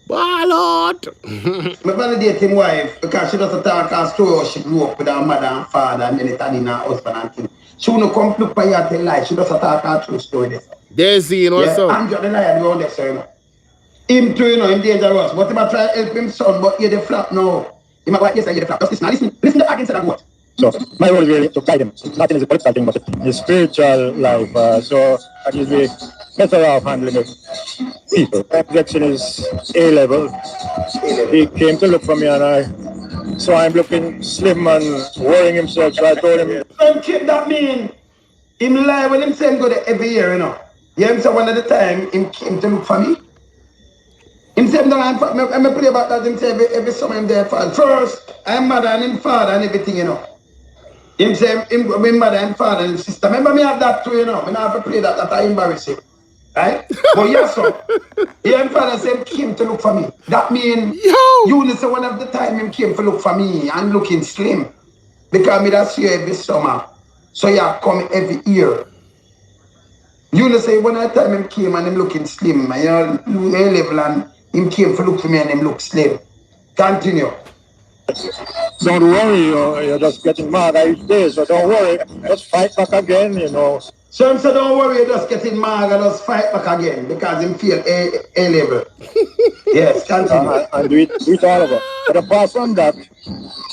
Ball out. I validate him wife because she doesn't talk her story how she grew up with her mother and father and then it had in her husband and things. She won't come look by her tell lies. She doesn't talk her true story. Daisy, you know what's up? Andrew the liar around there, sir, you know. Him too, you know, him dangerous. But he might try to help him son, but he the flap now. He might go, yes, I hear the flap. Just listen to against that what. So my role is really to guide him, not in his political thing, but in his spiritual life. So I just be better off handling it. People. My projection is A-level. He came to look for me and I saw him looking slim and worrying himself, so I told him. Don't keep that mean. Him lie when him say him go there every year, you know. Yeah, him say one at the time, him came to look for me. Him say him don't I'm play about that, him say every summer him there for first, I'm mother and him father and everything, you know. Him say him mother and father and sister. Remember me have that too, you know. Me not have to play that I embarrass him. Right? But yes, sir. Yeah, him father say him came to look for me. That mean you say one of the time him came to look for me and looking slim. Because me that's here every summer. So yeah, come every year. You say one of the time him came and him looking slim, you know, A-level and him came to look for me and him look slim. Continue. Don't worry, you're just getting mad each day, so don't worry. Just fight back again, you know. So him say don't worry, you're just getting mad and just fight back again because him feel A-level. Yes, continue. And do it all over. But apart from that,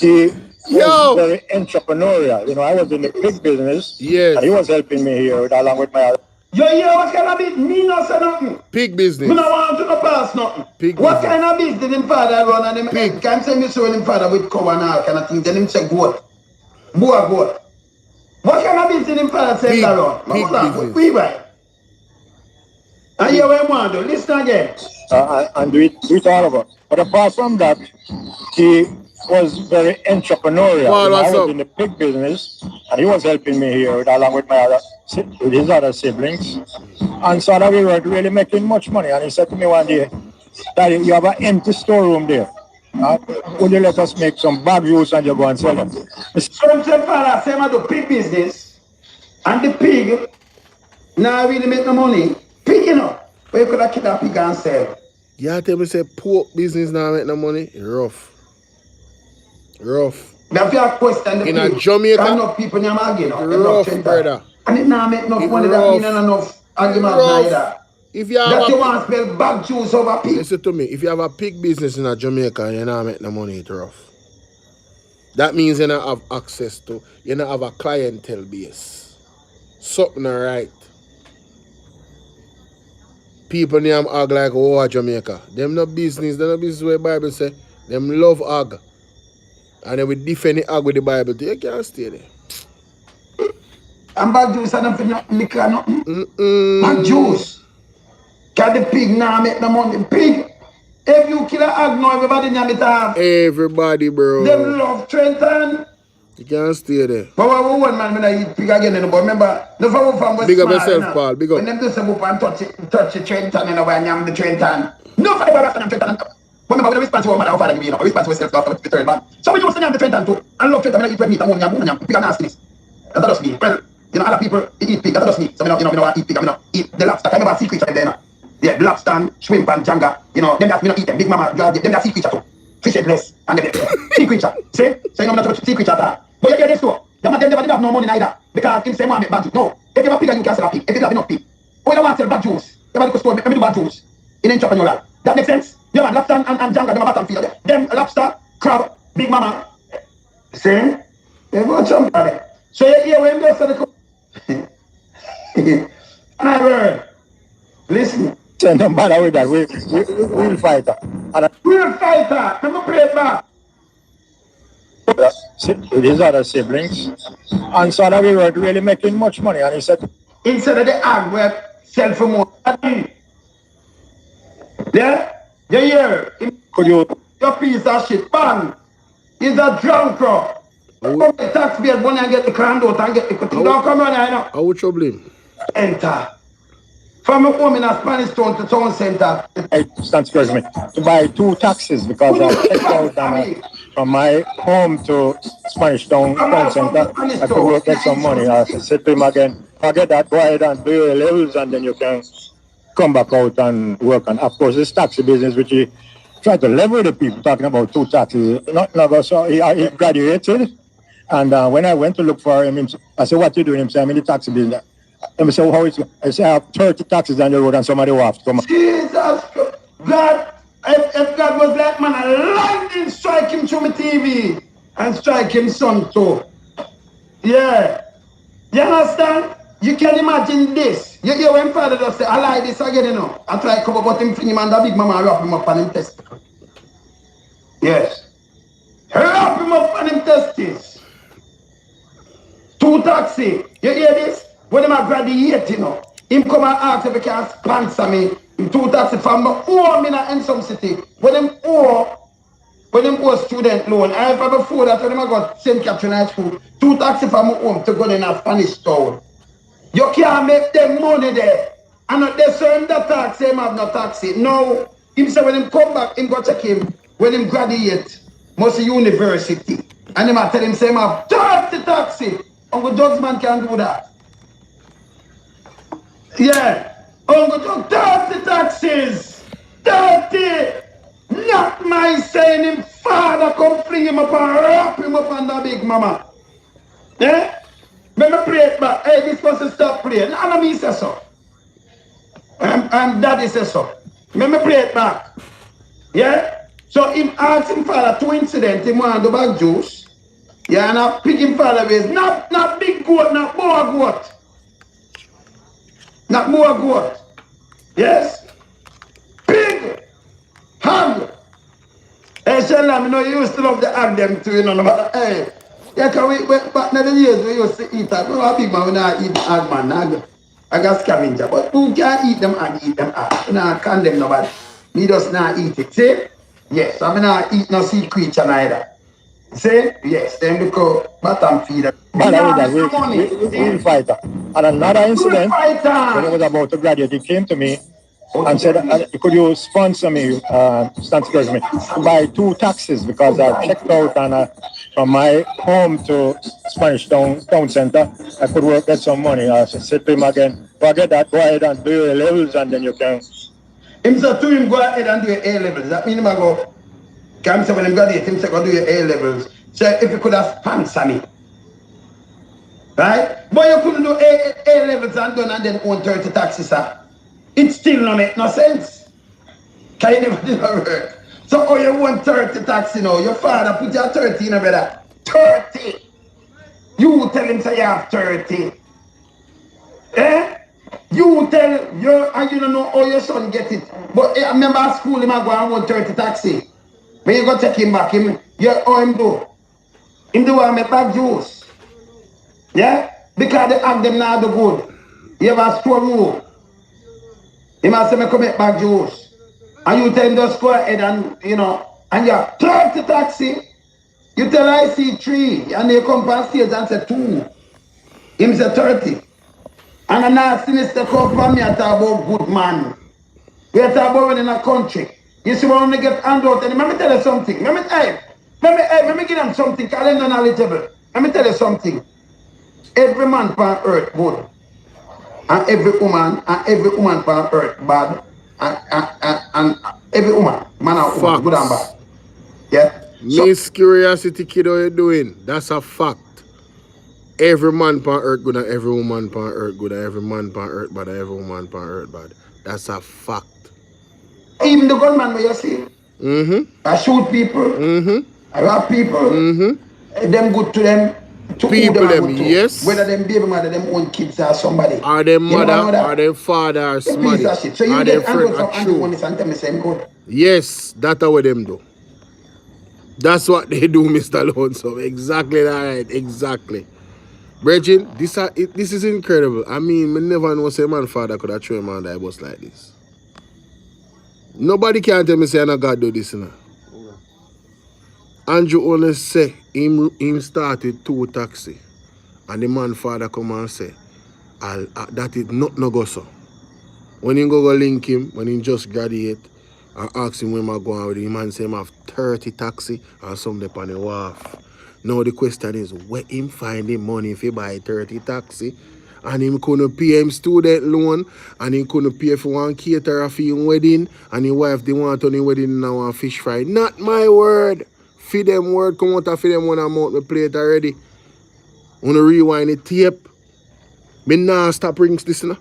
he was very entrepreneurial. You know, I was in the pig business. Yes. And he was helping me here along with my other. Yo, what kind of business? Me not say nothing. Pig business. Me not want to go past nothing. Pig what business. kind of business him father run and him pig? Can say me show him father with cow and all kind of things. Then him say goat. Goat. What kind of business him father say that run? Pig business. We buy. And you what want to do? Listen again. And do it all over. But apart from that, he was very entrepreneurial. I was in the pig business, and he was helping me here along with his other siblings. And so that we weren't really making much money. And he said to me one day, Daddy, you have an empty storeroom there. Would you let us make some bag juice and you go and sell them? So him say father, say I do pig business, and the pig now really make no money. Pig, you know, where you could have killed a pig and sell. Yeah, tell me say pork business now make no money. Rough. If you have question in a Jamaica, enough people in rough, brother. And it now make enough money that mean enough argument neither. If you have that you want to spell bag juice over pig. Listen to me. If you have a pig business in a Jamaica and you not make no money, it's rough. That means you don't have access to, you don't have a clientele base. Something right. People name ag like, oh, Jamaica. Them no business. Them no business where the Bible say. Them love ag. And they will defend the ag with the Bible. You can't stay there. And bag juice and nothing, liquor, nothing. Bag juice. Can the pig now make no money? Pig. If you kill a ag now, everybody name it have. Everybody, bro. Them love Trenton. You can't stay there. But one man when I eat pig again, but remember, the farm was big smart, up yourself, Paul. Big up. When them do some up and touch the Trenton, you know, when I'm the Trenton. No, for the brother, Trenton. Remember, when the response was my father give me, you know, response was self after the third man. So when you must name the Trenton too, and love Trenton, when I eat red meat, I'm on pig and nastiness. That's just me. Well, you know, other people eat pig, that's just me. So, you know, I eat pig, I mean, eat the lobster. I remember sea creature in there, you know. Yeah, the lobster, and shrimp, and janga. You know, them that we don't eat them. Big mama, them that sea creature too. Fish headless, and them sea creature. See? So you know, not sea creature at all. But you hear this too. Them never did have no money neither. Because him say, man, make bad juice. No. If you have a pig and you can sell a pig, if you have enough pig. When you want to sell bad juice, you have to store, let me do bad juice. In entrepreneurial. That makes sense? Yeah, man, lobster and janga, them are bottom feeder. Them lobster, crab, big mama. See? They go jump at it. So you hear when they say the I heard. Listen. No matter with that, we'll fight her. We'll fight her. Let me play it back. These other siblings, and so that we were really making much money. And he said, instead of the ag, we sell for more. Yeah? You hear? Could you? Your piece of shit, bang. He's a drunk crop. The taxpayer money and get the crowd out and get the thing. Don't come on, I know. How would you blame? Enter. From a home in a Spanish town to town center. Excuse me, to buy 2 taxis because I checked out from my home to Spanish town center. I could work, get some money. I said to him again, forget that, go ahead and do your levels and then you can come back out and work. And of course, this taxi business, which he tried to level the people, talking about 2 taxis. So he graduated. And when I went to look for him, I said, what you doing? He said, I'm in the taxi business. And I said, how is it? I said, I have 30 taxis on the road and somebody will have to come. Jesus, God, if God was that man, a lightning strike him through my TV and strike him son too. Yeah. You understand? You can imagine this. You hear when father just say, I like this again, you know. I try to cover but him fling him and the big mama wrap him up on him testicle. Yes. Wrap him up on him testicles. 2 taxi. You hear this? When I'm graduate, you know, him come and ask if he can sponsor me. Him 2 taxi from my home in some city. When him owe student loan, I have before that when I got St. Catherine High School, 2 taxi from my home to go in a Spanish town. You can't make them money there. And not they saying that taxi, him have no taxi. No. Him say when him come back, him go check him. When him graduate, must university. And him I tell him say him have 30 taxi. Uncle Doug's man can do that. Yeah. Uncle Doug, 30 taxis. 30. Not my saying him father come fling him up and wrap him up on the big mama. Yeah? Let me play it back. Hey, this person stop playing. None of me say so. And daddy say so. Let me play it back. Yeah? So him ask him father 2 incidents. Him want the bag juice. Yeah, and I pick him father ways. Not big goat, not more goat. Not more goat. Yes? Pig. Hog. Hey, Shellam, you know, you used to love the hog them too, you know, but hey. Yeah, can we back in the years we used to eat that. We have big man, we not eat hog, man. I got scavenger, but who can eat them and eat them hog? We not condemn nobody. Me just not eat it. See? Yes, I mean not eat no sea creature neither. See? Yes, then because bottom feeder. We'll fight her. And another incident, when I was about to graduate, he came to me and said, could you sponsor me, to buy 2 taxis because I checked out and from my home to Spanish town center, I could work, get some money. I said to him again, forget that, go ahead and do your levels and then you can. Him said to him, go ahead and do your A levels. That means him I go, Can say when him graduate, him say go do your A levels. So if you could have sponsor me. Right? But you couldn't do A levels and done and then own 30 taxis, sir. It still don't make no sense. Can you never do no work? So oh you want 30 taxi now? Your father put your 30 in a brother. 30! You tell him say you have 30. Eh? You tell your and you don't know how your son get it. But I remember at school him I go and want 30 taxi. When you go take him back, you how him do? Him do want make bag juice. Yeah? Because they have them now the good. You have a store move. He must say me come make bag juice. And you tell him just go ahead and you know and you have 30 taxi. You tell I see 3 and they come past stage and say 2. Him say 30. And a nastiness they come from me and talk about good man. We are talking about in a country. You see when they get handout and let me tell you something. Let me give them something because they're not knowledgeable. Let me tell you something. Every man on earth good. And every woman on earth bad. And every woman, man and woman, good and bad. Yeah? Miss Curiosity Kid, how you doing? That's a fact. Every man on earth good and every woman on earth good and every man on earth bad and every woman on earth bad. That's a fact. Even the gunman where you see. I shoot people. I rob people. Them good to them. To people them, yes. Whether them baby mother, them own kids or somebody. Are them mother, are them father, or somebody. So you get handled from Andrew one and tell me same good. Yes, that's what them do. That's what they do, Mr. Lonzo. Exactly right, exactly. Brethren, this is incredible. I mean, I never know say man father could have trained a man that was like this. Nobody can tell me say I not God do this now. Andrew only say him started 2 taxi. And the man father come and say, that is not no go so. When he go link him, when he just graduate, and ask him when I go out with him, man say him have 30 taxi and some upon the wharf. Now the question is, where him find the money if he buy 30 taxi? And him couldn't pay him student loan, and he couldn't pay for one caterer for him wedding, and his wife they want on his wedding now want fish fry. Not my word. Feed them word come out and feed them one amount my plate already. Wanna rewind the tape. Me nah stop rings this now.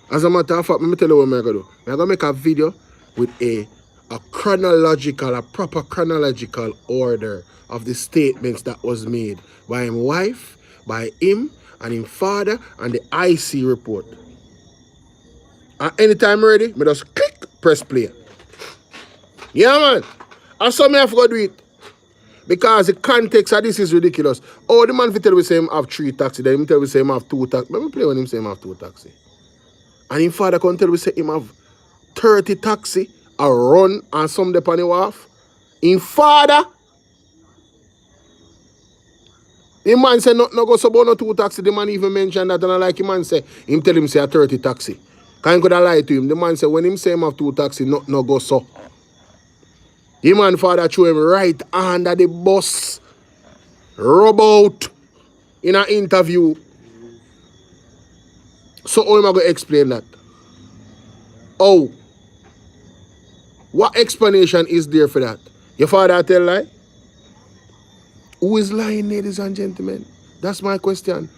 As a matter of fact, let me tell you what I'm gonna do. I'm gonna make a video with a proper chronological order of the statements that was made by his wife, by him, and his father, and the IC report. And anytime ready, me just click, press play. Yeah, man. And so me have to do it. Because the context of this is ridiculous. Oh, the man tell we say him have 3 taxi, then him tell we say him have 2 taxi. Let me play when him say him have 2 taxi. And his father can tell we say him have 30 taxi, a run and some upon the wharf. In father, the man say no go so about no 2 taxi. The man even mentioned that, and I like him man say him tell him say a 30 taxi. Can you could have lied to him? The man say when him say him have 2 taxi, no go so. The man father threw him right under the bus, rub out in an interview. So how am I going to explain that? Oh, what explanation is there for that? Your father tell lie? Who is lying, ladies and gentlemen? That's my question.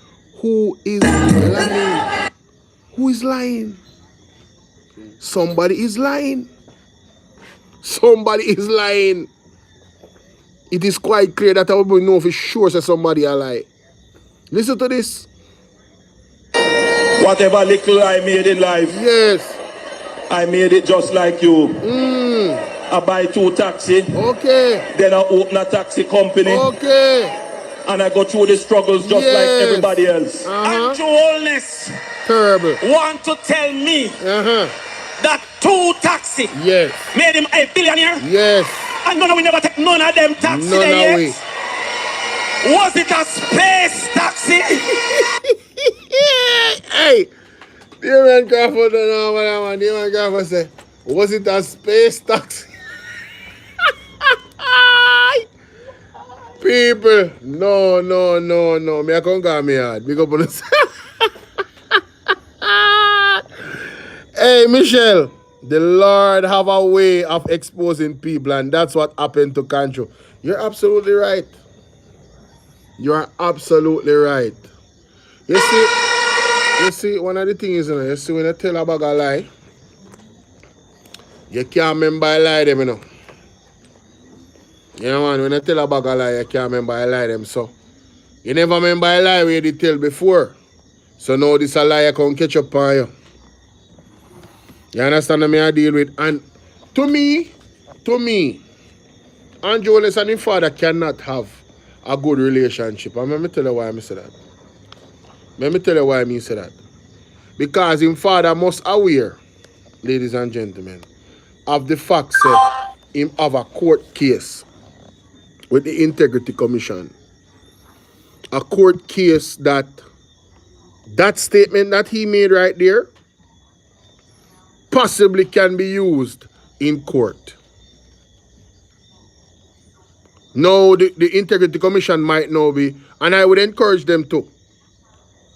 Who is lying? Who is lying? Somebody is lying. Somebody is lying. It is quite clear that I will know for sure that somebody a lie. Listen to this. Whatever little I made in life, yes, I made it just like you. I buy 2 taxi. Okay. Then I open a taxi company. Okay. And I go through the struggles just like everybody else. And to wholeness. Terrible. Want to tell me that 2 taxi made him a billionaire? Yes. And no, we never take none of them taxi there yet. Was it a space taxi? Hey, dear man Crawford don't know what I want. Dear man Crawford say, was it a space taxi? People, no. Me I can't go me hard. Big up on this. Hey, Michelle. The Lord have a way of exposing people, and that's what happened to Control. You're absolutely right. You are absolutely right. You see, one of the things, you see, when you tell a bag of lie, you can't remember I lie them, you know. You know, man, when you tell a bag of lie, you can't remember I lie them, so. You never remember a lie where you did tell before. So now this a lie can catch up on you. You understand what I deal with? And to me, Andrew Wallace and his father cannot have a good relationship. And let me tell you why I say that. Because his father must aware, ladies and gentlemen, of the fact that him have a court case with the Integrity Commission. A court case that statement that he made right there possibly can be used in court. Now, the Integrity Commission might now be, and I would encourage them to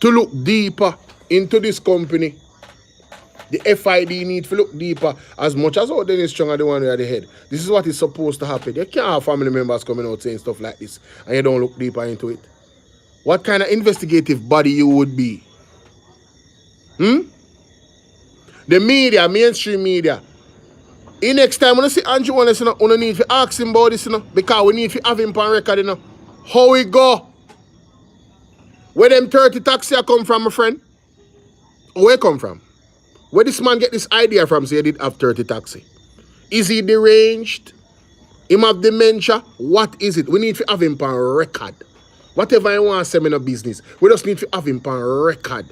look deeper into this company. The FID need to look deeper as much as Dennis Strong are the one who are the head. This is what is supposed to happen. You can't have family members coming out saying stuff like this and you don't look deeper into it. What kind of investigative body you would be? The media, mainstream media. In next time, when I see Andrew Wallace, we need to ask him about this, because we need to have him on record, How we go? Where them 30 taxi come from, my friend? Where it come from? Where this man get this idea from, say he did have 30 taxi? Is he deranged? Him have dementia? What is it? We need to have him on record. Whatever I want to say in a business, we just need to have him on record.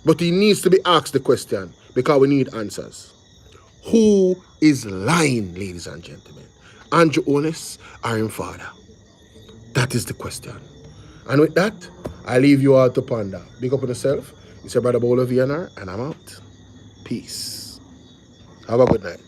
But he needs to be asked the question because we need answers. Who is lying, ladies and gentlemen? Andrew Wallace or his father? That is the question. And with that, I leave you all to ponder. Big up on yourself. It's your brother Bolo VNR, and I'm out. Peace. Have a good night.